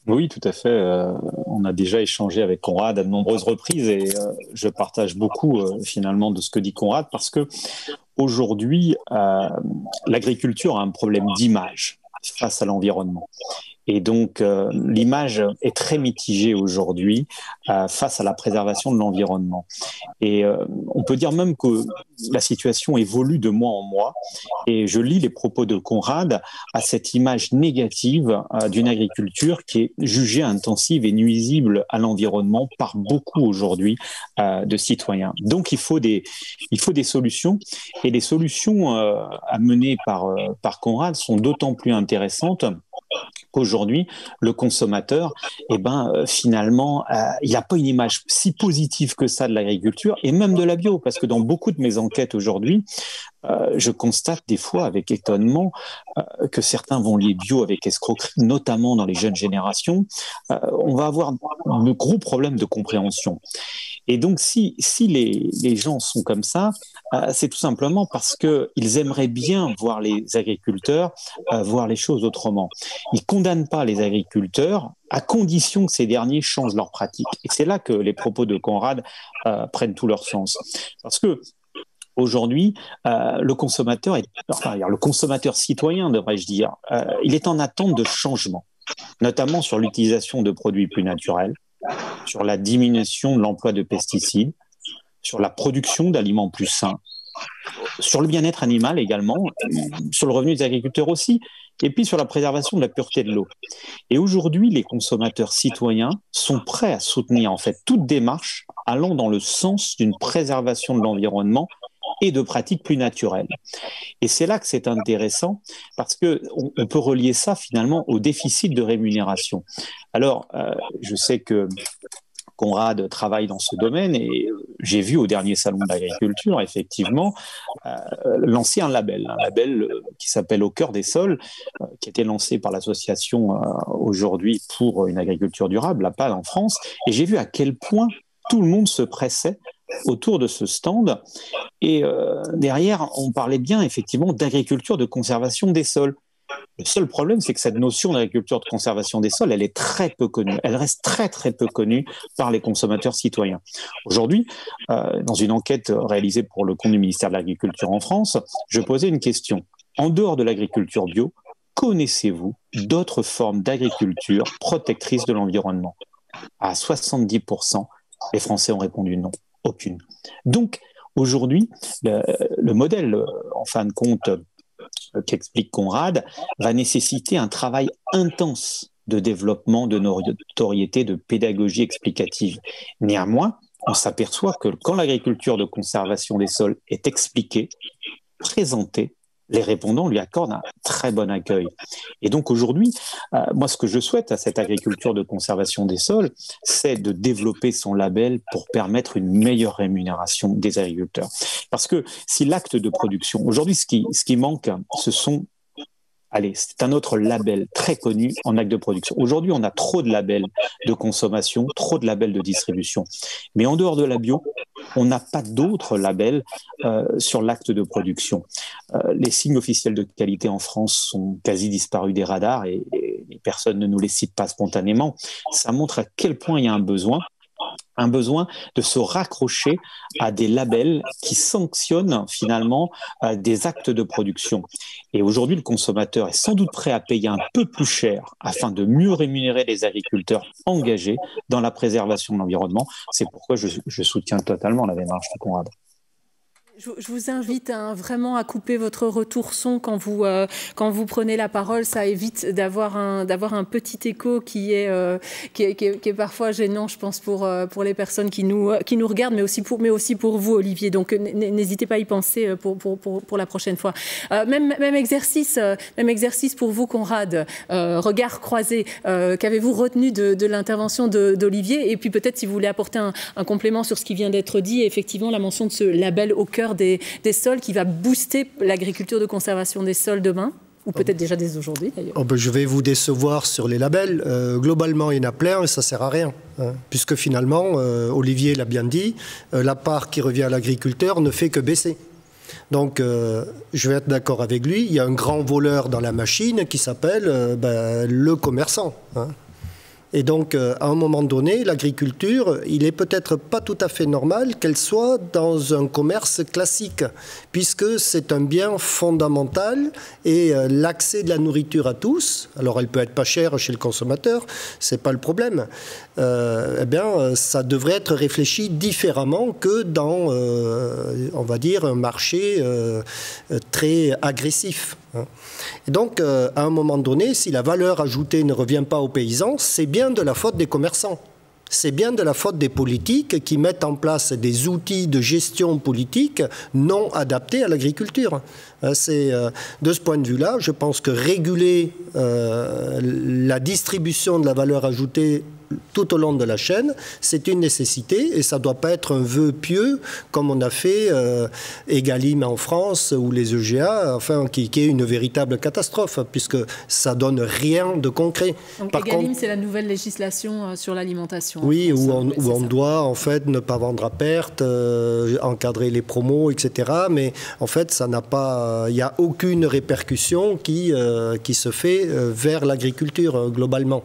Oui, tout à fait. On a déjà échangé avec Konrad à de nombreuses reprises et je partage beaucoup finalement de ce que dit Konrad parce que aujourd'hui, l'agriculture a un problème d'image face à l'environnement. Et donc, l'image est très mitigée aujourd'hui face à la préservation de l'environnement. Et on peut dire même que la situation évolue de mois en mois. Et je lis les propos de Konrad à cette image négative d'une agriculture qui est jugée intensive et nuisible à l'environnement par beaucoup aujourd'hui de citoyens. Donc, il faut des solutions. Et les solutions amenées par Konrad sont d'autant plus intéressantes qu'aujourd'hui, le consommateur, finalement, il n'a pas une image si positive que ça de l'agriculture et même de la bio, parce que dans beaucoup de mes enquêtes aujourd'hui, je constate des fois avec étonnement que certains vont lier bio avec escroquerie, notamment dans les jeunes générations. On va avoir de gros problèmes de compréhension. Et donc, si les gens sont comme ça, c'est tout simplement parce qu'ils aimeraient bien voir les agriculteurs voir les choses autrement. Ils ne condamnent pas les agriculteurs à condition que ces derniers changent leurs pratiques. Et c'est là que les propos de Konrad prennent tout leur sens. Parce que aujourd'hui, le consommateur citoyen, devrais-je dire, il est en attente de changement, notamment sur l'utilisation de produits plus naturels, sur la diminution de l'emploi de pesticides, sur la production d'aliments plus sains, sur le bien-être animal également, sur le revenu des agriculteurs aussi, et puis sur la préservation de la pureté de l'eau. Et aujourd'hui, les consommateurs citoyens sont prêts à soutenir en fait toute démarche allant dans le sens d'une préservation de l'environnement et de pratiques plus naturelles. Et c'est là que c'est intéressant parce qu'on peut relier ça finalement au déficit de rémunération. Alors, je sais que Konrad travaille dans ce domaine et j'ai vu au dernier salon de l'agriculture, effectivement, lancer un label qui s'appelle Au cœur des sols, qui a été lancé par l'association aujourd'hui pour une agriculture durable, la PAL en France, et j'ai vu à quel point tout le monde se pressait autour de ce stand. Et derrière, on parlait bien effectivement d'agriculture de conservation des sols. Le seul problème, c'est que cette notion d'agriculture de conservation des sols, elle est très peu connue. Elle reste très, très peu connue par les consommateurs citoyens. Aujourd'hui, dans une enquête réalisée pour le compte du ministère de l'Agriculture en France, je posais une question. En dehors de l'agriculture bio, connaissez-vous d'autres formes d'agriculture protectrices de l'environnement? À 70%, les Français ont répondu non, aucune. Donc, aujourd'hui, le modèle, en fin de compte, qu'explique Konrad, va nécessiter un travail intense de développement de notoriété, de pédagogie explicative. Néanmoins, on s'aperçoit que quand l'agriculture de conservation des sols est expliquée, présentée, les répondants lui accordent un très bon accueil. Et donc aujourd'hui, moi ce que je souhaite à cette agriculture de conservation des sols, c'est de développer son label pour permettre une meilleure rémunération des agriculteurs. Parce que si l'acte de production, aujourd'hui ce qui manque, ce sont... Allez, c'est un autre label très connu en acte de production. Aujourd'hui, on a trop de labels de consommation, trop de labels de distribution. Mais en dehors de la bio, on n'a pas d'autres labels sur l'acte de production. Les signes officiels de qualité en France sont quasi disparus des radars et personne ne nous les cite pas spontanément. Ça montre à quel point il y a un besoin de se raccrocher à des labels qui sanctionnent finalement des actes de production. Et aujourd'hui, le consommateur est sans doute prêt à payer un peu plus cher afin de mieux rémunérer les agriculteurs engagés dans la préservation de l'environnement. C'est pourquoi je soutiens totalement la démarche de Conrad. Je vous invite vraiment à couper votre retour son quand vous prenez la parole. Ça évite d'avoir un petit écho qui est parfois gênant, je pense, pour les personnes qui nous regardent, mais aussi pour vous, Olivier. Donc n'hésitez pas à y penser pour la prochaine fois. Même exercice pour vous, Conrad. Regard croisé. Qu'avez-vous retenu de l'intervention d'Olivier? Et puis peut-être si vous voulez apporter un complément sur ce qui vient d'être dit, effectivement la mention de ce label au cœur des sols qui va booster l'agriculture de conservation des sols demain, ou peut-être déjà dès aujourd'hui d'ailleurs. Je vais vous décevoir sur les labels. Globalement, il y en a plein et ça ne sert à rien. Puisque finalement, Olivier l'a bien dit, la part qui revient à l'agriculteur ne fait que baisser. Donc, je vais être d'accord avec lui, il y a un grand voleur dans la machine qui s'appelle le commerçant. Et donc, à un moment donné, l'agriculture, il est peut-être pas tout à fait normal qu'elle soit dans un commerce classique, puisque c'est un bien fondamental et l'accès de la nourriture à tous, alors elle peut être pas chère chez le consommateur, c'est pas le problème, ça devrait être réfléchi différemment que dans, on va dire, un marché très agressif. Et donc, à un moment donné, si la valeur ajoutée ne revient pas aux paysans, c'est bien de la faute des commerçants. C'est bien de la faute des politiques qui mettent en place des outils de gestion politique non adaptés à l'agriculture. De ce point de vue-là, je pense que réguler la distribution de la valeur ajoutée tout au long de la chaîne, c'est une nécessité et ça ne doit pas être un vœu pieux comme on a fait Egalim en France ou les EGA, qui est une véritable catastrophe puisque ça ne donne rien de concret. Donc Egalim, c'est la nouvelle législation sur l'alimentation. Oui, où on doit en fait ne pas vendre à perte, encadrer les promos, etc. Mais en fait, ça n'a pas, il n'y a aucune répercussion qui se fait vers l'agriculture globalement.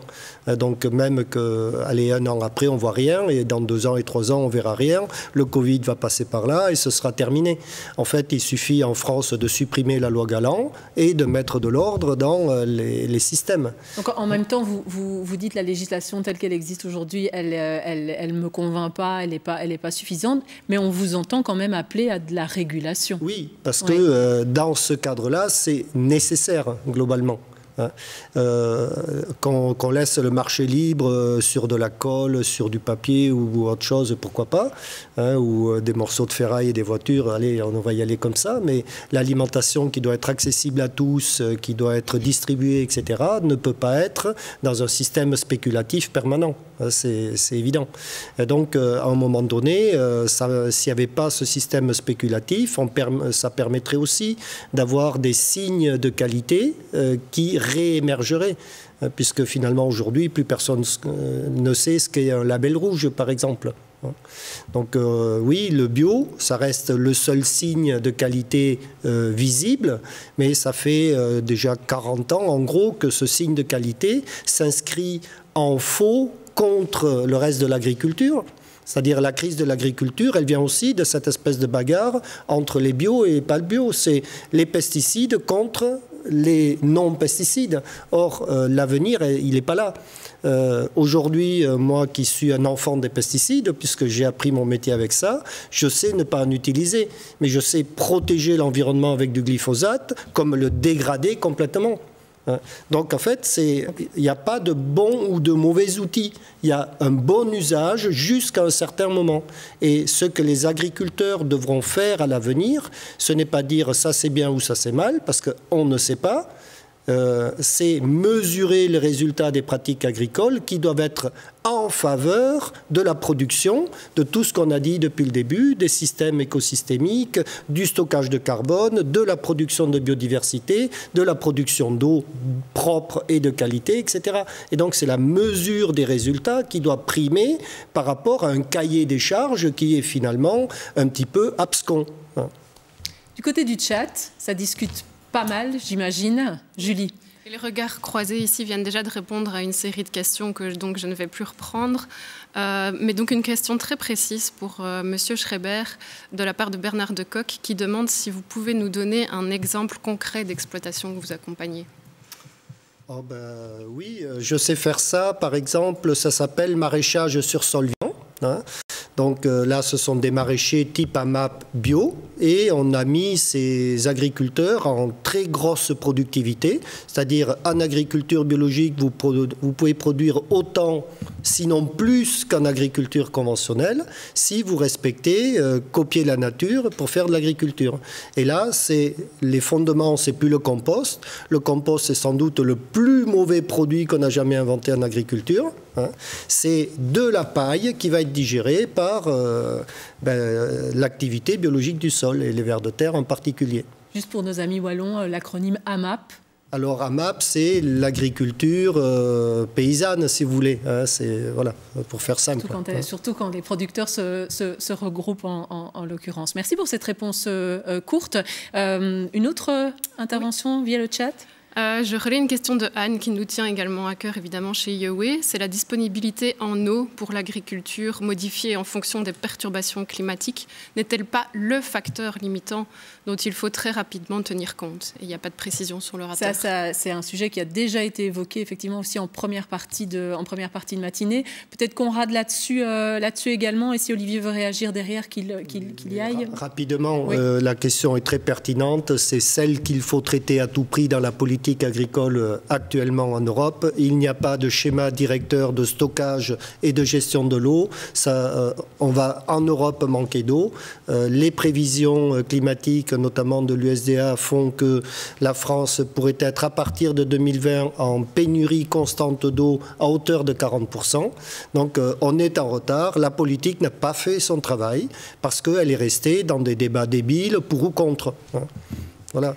Donc même un an après, on ne voit rien, et dans 2 ans et 3 ans, on ne verra rien. Le Covid va passer par là et ce sera terminé. En fait, il suffit en France de supprimer la loi Galland et de mettre de l'ordre dans les systèmes. Donc en même temps, vous dites la législation telle qu'elle existe aujourd'hui, elle me convainc pas, elle n'est pas suffisante, mais on vous entend quand même appeler à de la régulation. Oui, parce que dans ce cadre-là, c'est nécessaire globalement. Qu'on laisse le marché libre sur de la colle, sur du papier ou autre chose, pourquoi pas, ou des morceaux de ferraille et des voitures, allez, on va y aller comme ça, mais l'alimentation qui doit être accessible à tous, qui doit être distribuée, etc., ne peut pas être dans un système spéculatif permanent. C'est évident. Et donc, à un moment donné, s'il n'y avait pas ce système spéculatif, ça permettrait aussi d'avoir des signes de qualité qui réémergeraient. Puisque finalement, aujourd'hui, plus personne ne sait ce qu'est un label rouge, par exemple. Donc oui, le bio, ça reste le seul signe de qualité visible, mais ça fait déjà 40 ans, en gros, que ce signe de qualité s'inscrit en faux contre le reste de l'agriculture. C'est-à-dire la crise de l'agriculture, elle vient aussi de cette espèce de bagarre entre les bio et pas le bio. C'est les pesticides contre les non-pesticides. Or, l'avenir, il n'est pas là. Aujourd'hui, moi qui suis un enfant des pesticides, puisque j'ai appris mon métier avec ça, je sais ne pas en utiliser, mais je sais protéger l'environnement avec du glyphosate, comme le dégrader complètement. Donc en fait, il n'y a pas de bon ou de mauvais outils. Il y a un bon usage jusqu'à un certain moment. Et ce que les agriculteurs devront faire à l'avenir, ce n'est pas dire ça c'est bien ou ça c'est mal, parce qu'on ne sait pas. C'est mesurer les résultats des pratiques agricoles qui doivent être en faveur de la production, de tout ce qu'on a dit depuis le début, des systèmes écosystémiques, du stockage de carbone, de la production de biodiversité, de la production d'eau propre et de qualité, etc. Et donc c'est la mesure des résultats qui doit primer par rapport à un cahier des charges qui est finalement un petit peu abscon. Du côté du chat, ça discute pas mal, j'imagine. Julie. Et les regards croisés ici viennent déjà de répondre à une série de questions que donc je ne vais plus reprendre. Mais donc une question très précise pour Monsieur Schreiber de la part de Bernard Decoq qui demande si vous pouvez nous donner un exemple concret d'exploitation que vous accompagnez. Oh ben, oui, je sais faire ça. Par exemple, ça s'appelle maraîchage sur solvant. Donc là, ce sont des maraîchers type AMAP bio et on a mis ces agriculteurs en très grosse productivité, c'est-à-dire en agriculture biologique, vous pouvez produire autant, sinon plus qu'en agriculture conventionnelle, si vous respectez, copiez la nature pour faire de l'agriculture. Et là, les fondements, c'est plus le compost. Le compost, c'est sans doute le plus mauvais produit qu'on a jamais inventé en agriculture. C'est de la paille qui va être digérée par l'activité biologique du sol et les vers de terre en particulier. Juste pour nos amis wallons, l'acronyme AMAP. Alors AMAP, c'est l'agriculture paysanne, si vous voulez. C'est voilà, pour faire simple. Surtout quand les producteurs se regroupent en l'occurrence. Merci pour cette réponse courte. Une autre intervention via le chat ? Je relais une question de Anne qui nous tient également à cœur, évidemment, chez IEW. C'est la disponibilité en eau pour l'agriculture modifiée en fonction des perturbations climatiques. N'est-elle pas le facteur limitant dont il faut très rapidement tenir compte? Et il n'y a pas de précision sur le rapport. Ça, c'est un sujet qui a déjà été évoqué, effectivement, aussi en première partie de matinée. Peut-être qu'on rade là-dessus également, et si Olivier veut réagir derrière, qu'il y aille. Rapidement, oui. La question est très pertinente. C'est celle qu'il faut traiter à tout prix dans la politique agricole actuellement en Europe. Il n'y a pas de schéma directeur de stockage et de gestion de l'eau. On va en Europe manquer d'eau. Les prévisions climatiques, notamment de l'USDA, font que la France pourrait être à partir de 2020 en pénurie constante d'eau à hauteur de 40%. Donc on est en retard. La politique n'a pas fait son travail parce qu'elle est restée dans des débats débiles pour ou contre. Voilà,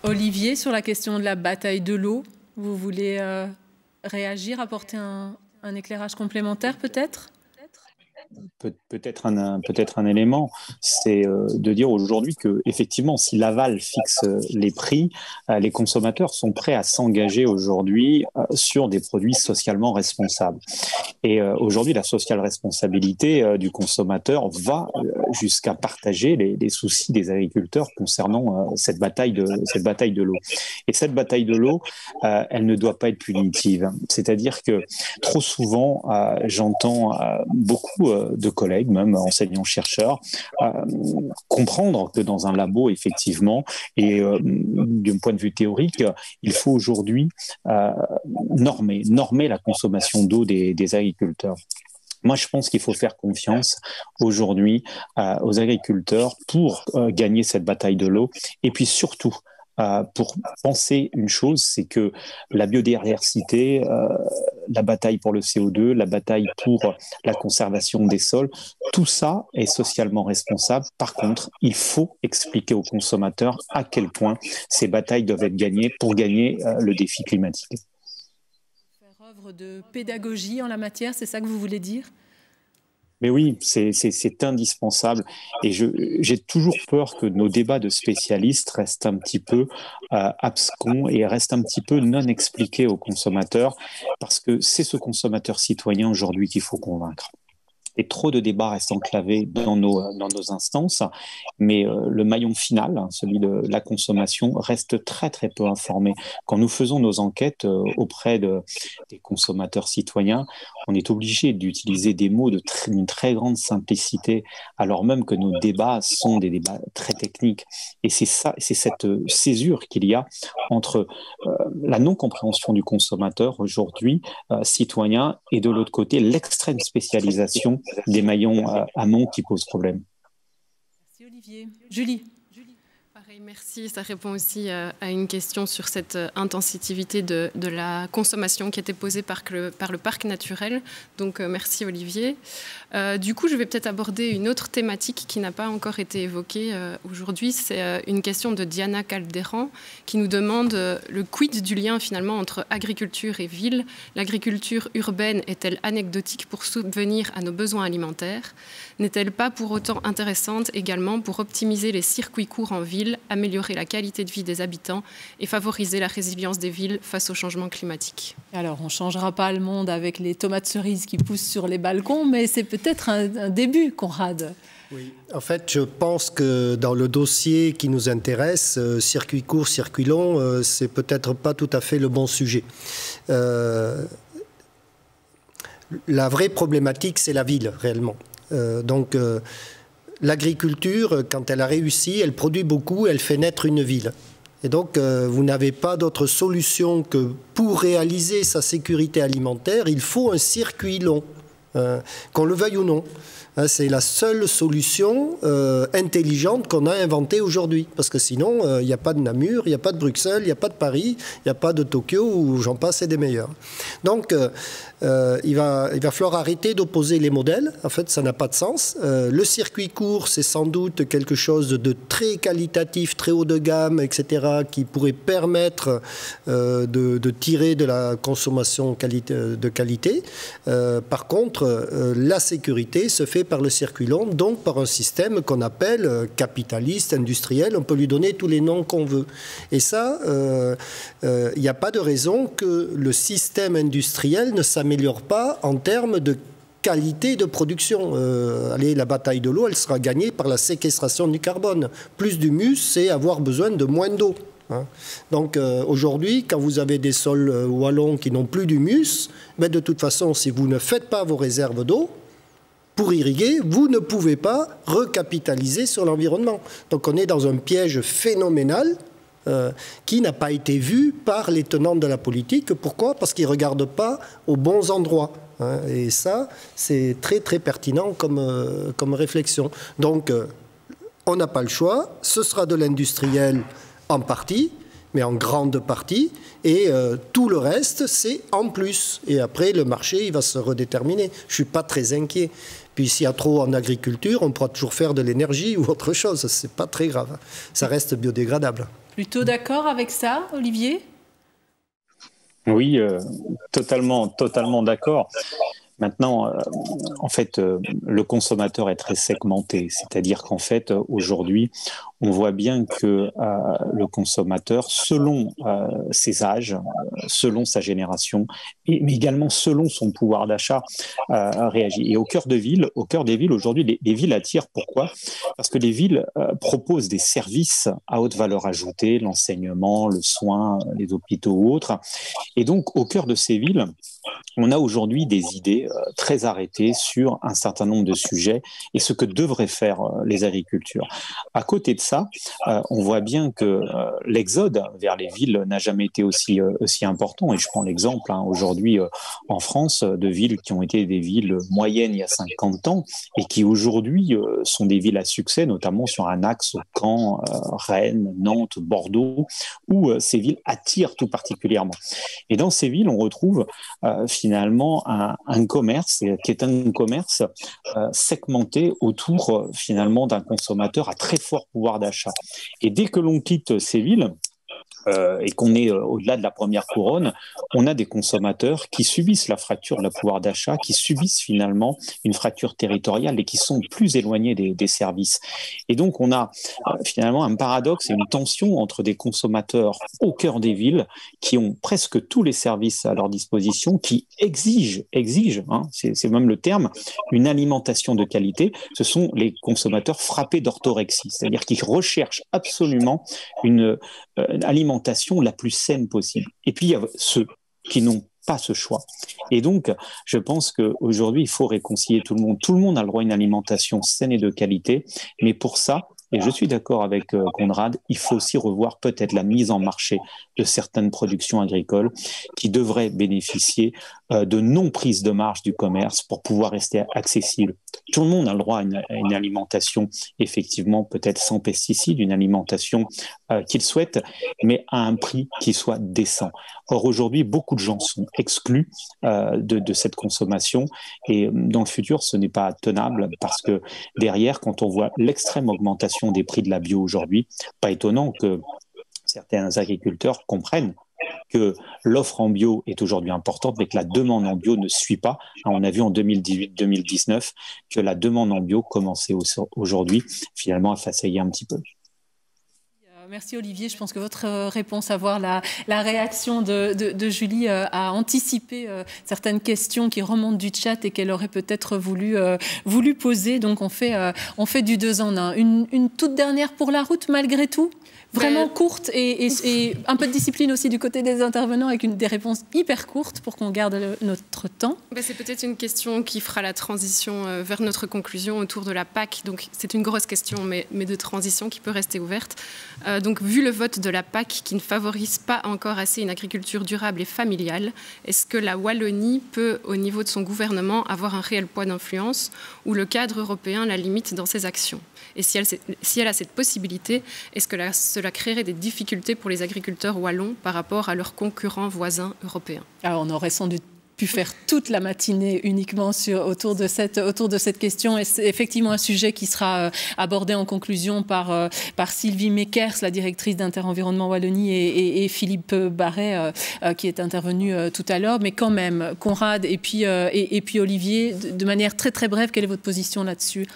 Olivier, sur la question de la bataille de l'eau, vous voulez réagir, apporter un éclairage complémentaire peut-être ? Peut-être un élément, c'est de dire aujourd'hui que effectivement, si l'aval fixe les prix, les consommateurs sont prêts à s'engager aujourd'hui sur des produits socialement responsables. Et aujourd'hui, la social responsabilité du consommateur va jusqu'à partager les soucis des agriculteurs concernant cette bataille de l'eau. Et cette bataille de l'eau, elle ne doit pas être punitive. C'est-à-dire que trop souvent, j'entends beaucoup de collègues, même enseignants-chercheurs, comprendre que dans un labo, effectivement, et d'un point de vue théorique, il faut aujourd'hui normer la consommation d'eau des agriculteurs. Moi, je pense qu'il faut faire confiance aujourd'hui aux agriculteurs pour gagner cette bataille de l'eau. Et puis surtout, pour penser une chose, c'est que la biodiversité, la bataille pour le CO2, la bataille pour la conservation des sols, tout ça est socialement responsable. Par contre, il faut expliquer aux consommateurs à quel point ces batailles doivent être gagnées pour gagner le défi climatique. Faire œuvre de pédagogie en la matière, c'est ça que vous voulez dire ? Mais oui, c'est indispensable. Et j'ai toujours peur que nos débats de spécialistes restent un petit peu abscons et restent un petit peu non expliqués aux consommateurs, parce que c'est ce consommateur citoyen aujourd'hui qu'il faut convaincre. Et trop de débats restent enclavés dans nos instances, mais le maillon final, celui de la consommation, reste très très peu informé. Quand nous faisons nos enquêtes auprès des consommateurs citoyens, on est obligé d'utiliser des mots d'une très grande simplicité, alors même que nos débats sont des débats très techniques. Et c'est cette césure qu'il y a entre la non-compréhension du consommateur aujourd'hui, citoyen, et de l'autre côté, l'extrême spécialisation des maillons amont qui pose problème. Merci Olivier. Julie. Pareil, merci. Ça répond aussi à une question sur cette intensivité de la consommation qui était posée par le parc naturel. Donc, merci Olivier. Du coup, je vais peut-être aborder une autre thématique qui n'a pas encore été évoquée aujourd'hui. C'est une question de Diana Calderan qui nous demande le quid du lien finalement entre agriculture et ville. L'agriculture urbaine est-elle anecdotique pour subvenir à nos besoins alimentaires ? N'est-elle pas pour autant intéressante également pour optimiser les circuits courts en ville, améliorer la qualité de vie des habitants et favoriser la résilience des villes face au changement climatique ? Alors, on ne changera pas le monde avec les tomates cerises qui poussent sur les balcons, mais c'est peut-être un début, Conrad. Oui. En fait, je pense que dans le dossier qui nous intéresse, circuit court, circuit long, c'est peut-être pas tout à fait le bon sujet. La vraie problématique, c'est la ville, réellement. L'agriculture, quand elle a réussi, elle produit beaucoup, elle fait naître une ville. Et donc, vous n'avez pas d'autre solution que pour réaliser sa sécurité alimentaire, il faut un circuit long, qu'on le veuille ou non. C'est la seule solution intelligente qu'on a inventée aujourd'hui. Parce que sinon, il n'y a pas de Namur, il n'y a pas de Bruxelles, il n'y a pas de Paris, il n'y a pas de Tokyo, où j'en passe et des meilleurs. Donc, il va falloir arrêter d'opposer les modèles. En fait, ça n'a pas de sens. Le circuit court, c'est sans doute quelque chose de très qualitatif, très haut de gamme, etc., qui pourrait permettre de tirer de la consommation de qualité. Par contre, la sécurité se fait par le circuit long, donc par un système qu'on appelle capitaliste, industriel. On peut lui donner tous les noms qu'on veut. Et ça, il n'y a pas de raison que le système industriel ne s'améliore pas en termes de qualité de production. La bataille de l'eau, elle sera gagnée par la séquestration du carbone. Plus d'humus, c'est avoir besoin de moins d'eau. Donc aujourd'hui, quand vous avez des sols wallons qui n'ont plus d'humus, mais de toute façon, si vous ne faites pas vos réserves d'eau, pour irriguer, vous ne pouvez pas recapitaliser sur l'environnement. Donc on est dans un piège phénoménal qui n'a pas été vu par les tenants de la politique. Pourquoi ? Parce qu'ils ne regardent pas aux bons endroits. Et ça, c'est très très pertinent comme réflexion. Donc on n'a pas le choix. Ce sera de l'industriel en partie, mais en grande partie, et tout le reste, c'est en plus. Et après, le marché, il va se redéterminer. Je ne suis pas très inquiet. Puis s'il y a trop en agriculture, on pourra toujours faire de l'énergie ou autre chose. Ce n'est pas très grave. Ça reste biodégradable. Plutôt d'accord avec ça, Olivier ? Oui, totalement d'accord. Maintenant, en fait, le consommateur est très segmenté, c'est-à-dire qu'en fait, aujourd'hui, on voit bien que le consommateur, selon ses âges, selon sa génération, mais également selon son pouvoir d'achat, réagit. Et au cœur des villes aujourd'hui, les villes attirent. Pourquoi ? Parce que les villes proposent des services à haute valeur ajoutée, l'enseignement, le soin, les hôpitaux ou autres. Et donc, au cœur de ces villes, on a aujourd'hui des idées très arrêtées sur un certain nombre de sujets et ce que devraient faire les agricultures. À côté de ça, on voit bien que l'exode vers les villes n'a jamais été aussi important. Et je prends l'exemple aujourd'hui en France de villes qui ont été des villes moyennes il y a 50 ans et qui aujourd'hui sont des villes à succès, notamment sur un axe Caen, Rennes, Nantes, Bordeaux, où ces villes attirent tout particulièrement. Et dans ces villes, on retrouve finalement un commerce qui est un commerce segmenté autour finalement d'un consommateur à très fort pouvoir d'achat. Et dès que l'on quitte ces villes, et qu'on est au-delà de la première couronne, on a des consommateurs qui subissent la fracture de la pouvoir d'achat, qui subissent finalement une fracture territoriale et qui sont plus éloignés des services. Et donc on a finalement un paradoxe et une tension entre des consommateurs au cœur des villes qui ont presque tous les services à leur disposition, qui exigent, c'est même le terme, une alimentation de qualité. Ce sont les consommateurs frappés d'orthorexie, c'est-à-dire qu'ils recherchent absolument une alimentation la plus saine possible. Et puis il y a ceux qui n'ont pas ce choix. Et donc, je pense qu'aujourd'hui, il faut réconcilier tout le monde. Tout le monde a le droit à une alimentation saine et de qualité, mais pour ça, et je suis d'accord avec Conrad, il faut aussi revoir peut-être la mise en marché de certaines productions agricoles qui devraient bénéficier de non-prise de marge du commerce pour pouvoir rester accessibles. Tout le monde a le droit à une alimentation, effectivement, peut-être sans pesticides, une alimentation qu'il souhaite, mais à un prix qui soit décent. Or, aujourd'hui, beaucoup de gens sont exclus de cette consommation et dans le futur, ce n'est pas tenable parce que derrière, quand on voit l'extrême augmentation des prix de la bio aujourd'hui, pas étonnant que certains agriculteurs comprennent que l'offre en bio est aujourd'hui importante, mais que la demande en bio ne suit pas. On a vu en 2018-2019 que la demande en bio commençait aujourd'hui finalement à s'asseyer un petit peu. Merci Olivier. Je pense que votre réponse à voir la réaction de Julie a anticipé certaines questions qui remontent du chat et qu'elle aurait peut-être voulu poser. Donc on fait du 2 en 1. Une toute dernière pour la route malgré tout, vraiment courte et un peu de discipline aussi du côté des intervenants avec des réponses hyper courtes pour qu'on garde notre temps. C'est peut-être une question qui fera la transition vers notre conclusion autour de la PAC. Donc c'est une grosse question, mais de transition qui peut rester ouverte. Donc vu le vote de la PAC qui ne favorise pas encore assez une agriculture durable et familiale, est-ce que la Wallonie peut, au niveau de son gouvernement, avoir un réel poids d'influence ou le cadre européen la limite dans ses actions ? Et si elle a cette possibilité, est-ce que cela créerait des difficultés pour les agriculteurs wallons par rapport à leurs concurrents voisins européens ? Alors on aurait sans doute pu faire toute la matinée uniquement autour de cette question. Et c'est effectivement un sujet qui sera abordé en conclusion par Sylvie Meckers, la directrice d'Interenvironnement Wallonie, et Philippe Barret, qui est intervenu tout à l'heure. Mais quand même, Conrad et puis Olivier, de manière très très brève, quelle est votre position là-dessus ?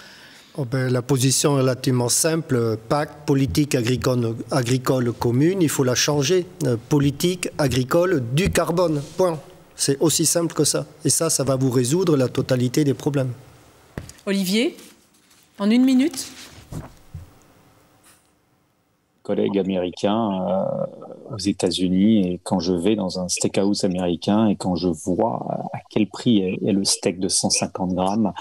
La position est relativement simple. PAC, politique agricole commune, il faut la changer. Politique agricole du carbone, point. C'est aussi simple que ça. Et ça va vous résoudre la totalité des problèmes. Olivier, en 1 minute. Collègues américains aux États-Unis, et quand je vais dans un steakhouse américain et quand je vois à quel prix est le steak de 150 grammes,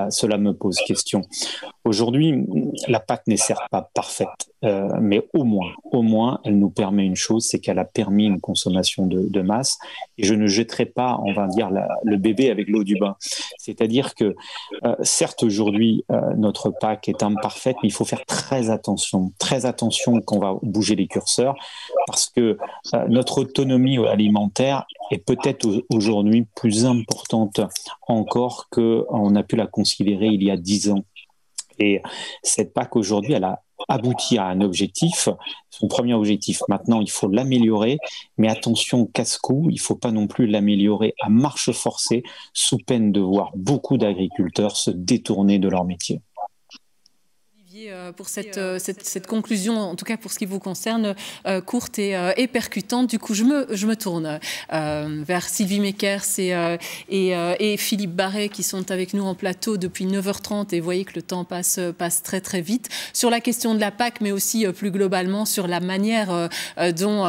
cela me pose question. Aujourd'hui, la PAC n'est certes pas parfaite, mais au moins, elle nous permet une chose, c'est qu'elle a permis une consommation de masse. Et je ne jetterai pas, on va dire, le bébé avec l'eau du bain. C'est-à-dire que, certes, aujourd'hui, notre PAC est imparfaite, mais il faut faire très attention quand on va bouger les curseurs, parce que notre autonomie alimentaire est peut-être aujourd'hui plus importante encore qu'on a pu la considérer il y a 10 ans. Et cette PAC aujourd'hui, elle a abouti à un objectif, son premier objectif. Maintenant, il faut l'améliorer, mais attention, casse-cou, il ne faut pas non plus l'améliorer à marche forcée, sous peine de voir beaucoup d'agriculteurs se détourner de leur métier. Pour cette conclusion, en tout cas pour ce qui vous concerne, courte et percutante. Du coup, je me tourne vers Sylvie Meckers et Philippe Barret qui sont avec nous en plateau depuis 9h30 et vous voyez que le temps passe très très vite. Sur la question de la PAC, mais aussi plus globalement sur la manière dont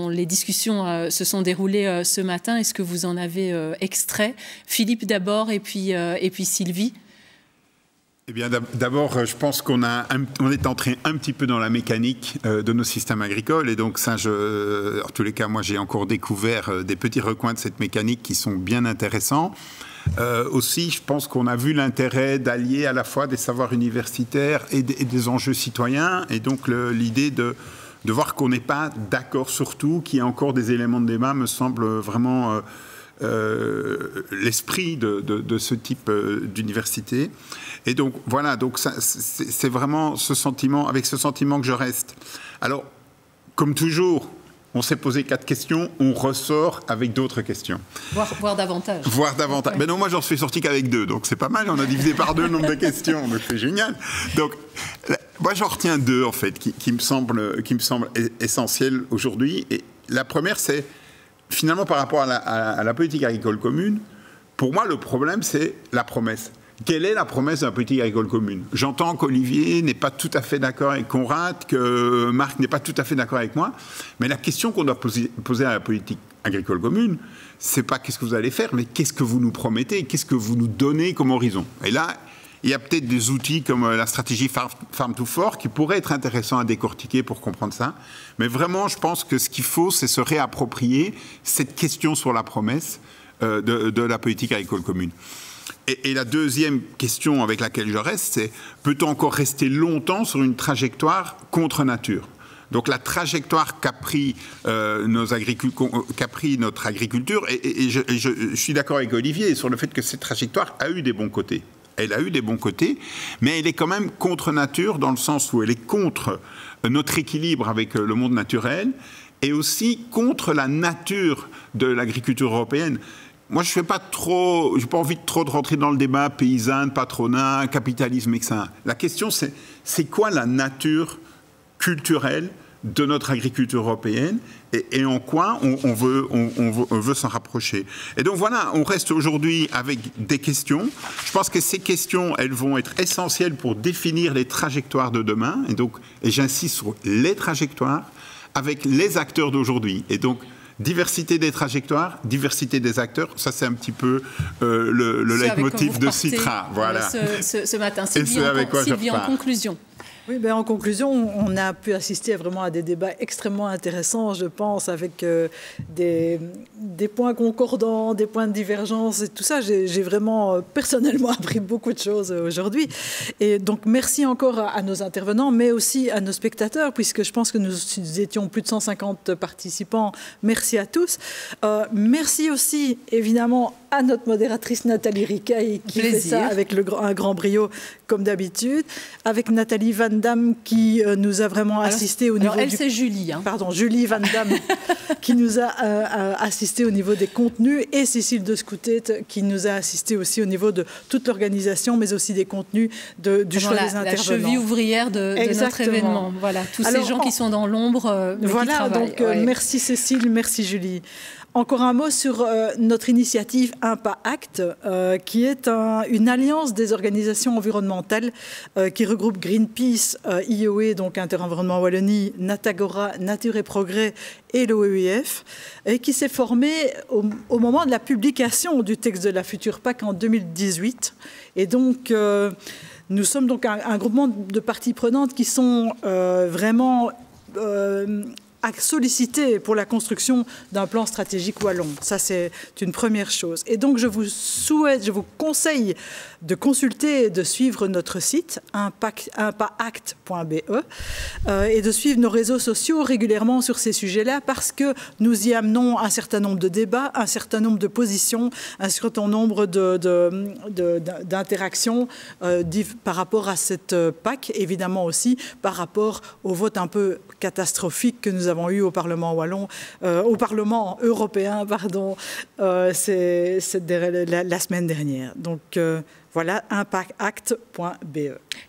les discussions se sont déroulées ce matin. Est-ce que vous en avez extrait ? Philippe d'abord et puis Sylvie. Eh bien, d'abord, je pense on est entré un petit peu dans la mécanique de nos systèmes agricoles. Et donc, ça, en tous les cas, moi, j'ai encore découvert des petits recoins de cette mécanique qui sont bien intéressants. Aussi, je pense qu'on a vu l'intérêt d'allier à la fois des savoirs universitaires et des enjeux citoyens. Et donc, l'idée de voir qu'on n'est pas d'accord sur tout, qu'il y a encore des éléments de débat, me semble vraiment l'esprit de ce type d'université. Et donc, voilà, donc c'est vraiment avec ce sentiment que je reste. Alors, comme toujours, on s'est posé 4 questions, on ressort avec d'autres questions. Voire davantage. Voire davantage. Ouais. Mais non, moi, j'en suis sorti qu'avec 2, donc c'est pas mal. On a divisé par 2 le nombre de questions, donc c'est génial. Donc, moi, j'en retiens 2, en fait, qui me semblent essentielles aujourd'hui. Et la première, c'est, finalement, par rapport à la politique agricole commune, pour moi, le problème, c'est la promesse. quelle est la promesse de la politique agricole commune? J'entends qu'Olivier n'est pas tout à fait d'accord avec Conrad, que Marc n'est pas tout à fait d'accord avec moi, mais la question qu'on doit poser à la politique agricole commune, c'est pas qu'est-ce que vous allez faire, mais qu'est-ce que vous nous promettez, qu'est-ce que vous nous donnez comme horizon. Et là, il y a peut-être des outils comme la stratégie Farm to Fork qui pourraient être intéressants à décortiquer pour comprendre ça. Mais vraiment, je pense que ce qu'il faut, c'est se réapproprier cette question sur la promesse de la politique agricole commune. Et la deuxième question avec laquelle je reste, c'est peut-on encore rester longtemps sur une trajectoire contre nature? Donc la trajectoire qu'a pris notre agriculture, et je suis d'accord avec Olivier sur le fait que cette trajectoire a eu des bons côtés. Elle a eu des bons côtés, mais elle est quand même contre nature dans le sens où elle est contre notre équilibre avec le monde naturel et aussi contre la nature de l'agriculture européenne. Moi, je n'ai pas envie de rentrer dans le débat paysanne, patronat, capitalisme, etc. La question, c'est quoi la nature culturelle de notre agriculture européenne et en quoi on veut s'en rapprocher. Et donc voilà, on reste aujourd'hui avec des questions. Je pense que ces questions, elles vont être essentielles pour définir les trajectoires de demain. Et j'insiste sur les trajectoires avec les acteurs d'aujourd'hui. Et donc, diversité des trajectoires, diversité des acteurs, ça c'est un petit peu le leitmotiv de Citra. Voilà. Ce matin. Sylvie, en conclusion. Oui, en conclusion, on a pu assister vraiment à des débats extrêmement intéressants, je pense, avec des points concordants, des points de divergence et tout ça. J'ai vraiment personnellement appris beaucoup de choses aujourd'hui. Et donc, merci encore à nos intervenants, mais aussi à nos spectateurs, puisque je pense que nous étions plus de 150 participants. Merci à tous. Merci aussi, évidemment, à notre modératrice Nathalie Ricaille qui fait ça avec un grand brio comme d'habitude, avec Nathalie Van Damme qui nous a vraiment assisté au niveau c'est Julie. Pardon, Julie Van Damme qui nous a assisté au niveau des contenus et Cécile de Scoutet qui nous a assisté aussi au niveau de toute l'organisation, mais aussi des contenus du choix des intervenants. La cheville ouvrière de notre événement. Voilà, tous ces gens qui sont dans l'ombre, qui travaillent. Donc merci Cécile, merci Julie. Encore un mot sur notre initiative Impact, qui est une alliance des organisations environnementales qui regroupe Greenpeace, IOE, donc Interenvironnement Wallonie, Natagora, Nature et Progrès et l'OEIF, et qui s'est formée au moment de la publication du texte de la future PAC en 2018. Et donc, nous sommes donc un groupement de parties prenantes qui sont vraiment à solliciter pour la construction d'un plan stratégique wallon. Ça, c'est une première chose. Et donc, je vous conseille de consulter et de suivre notre site, impact.be, et de suivre nos réseaux sociaux régulièrement sur ces sujets-là, parce que nous y amenons un certain nombre de débats, un certain nombre de positions, un certain nombre d'interactions par rapport à cette PAC, évidemment aussi par rapport au vote un peu catastrophique que nous avons eu au Parlement wallon, au Parlement européen, pardon, la semaine dernière. Donc voilà, impactact.be.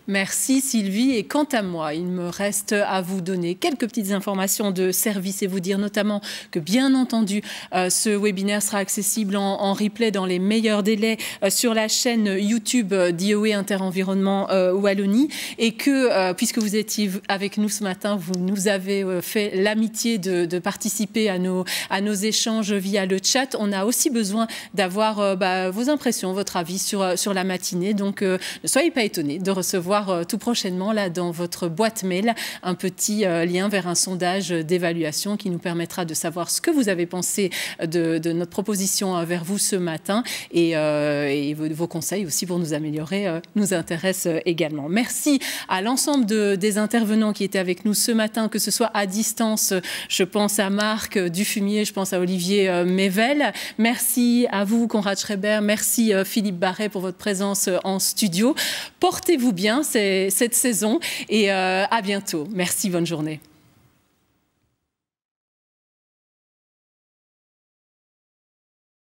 Merci Sylvie. Et quant à moi, il me reste à vous donner quelques petites informations de service et vous dire notamment que, bien entendu, ce webinaire sera accessible en replay dans les meilleurs délais sur la chaîne YouTube d'IOE Interenvironnement Wallonie et que, puisque vous étiez avec nous ce matin, vous nous avez fait l'amitié de participer à nos échanges via le chat. On a aussi besoin d'avoir vos impressions, votre avis sur la matinée. Donc, ne soyez pas étonnés de recevoir tout prochainement là dans votre boîte mail un petit lien vers un sondage d'évaluation qui nous permettra de savoir ce que vous avez pensé de notre proposition vers vous ce matin et vos conseils aussi pour nous améliorer nous intéressent également. Merci à l'ensemble des intervenants qui étaient avec nous ce matin, que ce soit à distance, je pense à Marc Dufumier, je pense à Olivier Mével. Merci à vous Conrad Schreiber, merci Philippe Barret pour votre présence en studio. Portez-vous bien cette saison et à bientôt. Merci, bonne journée.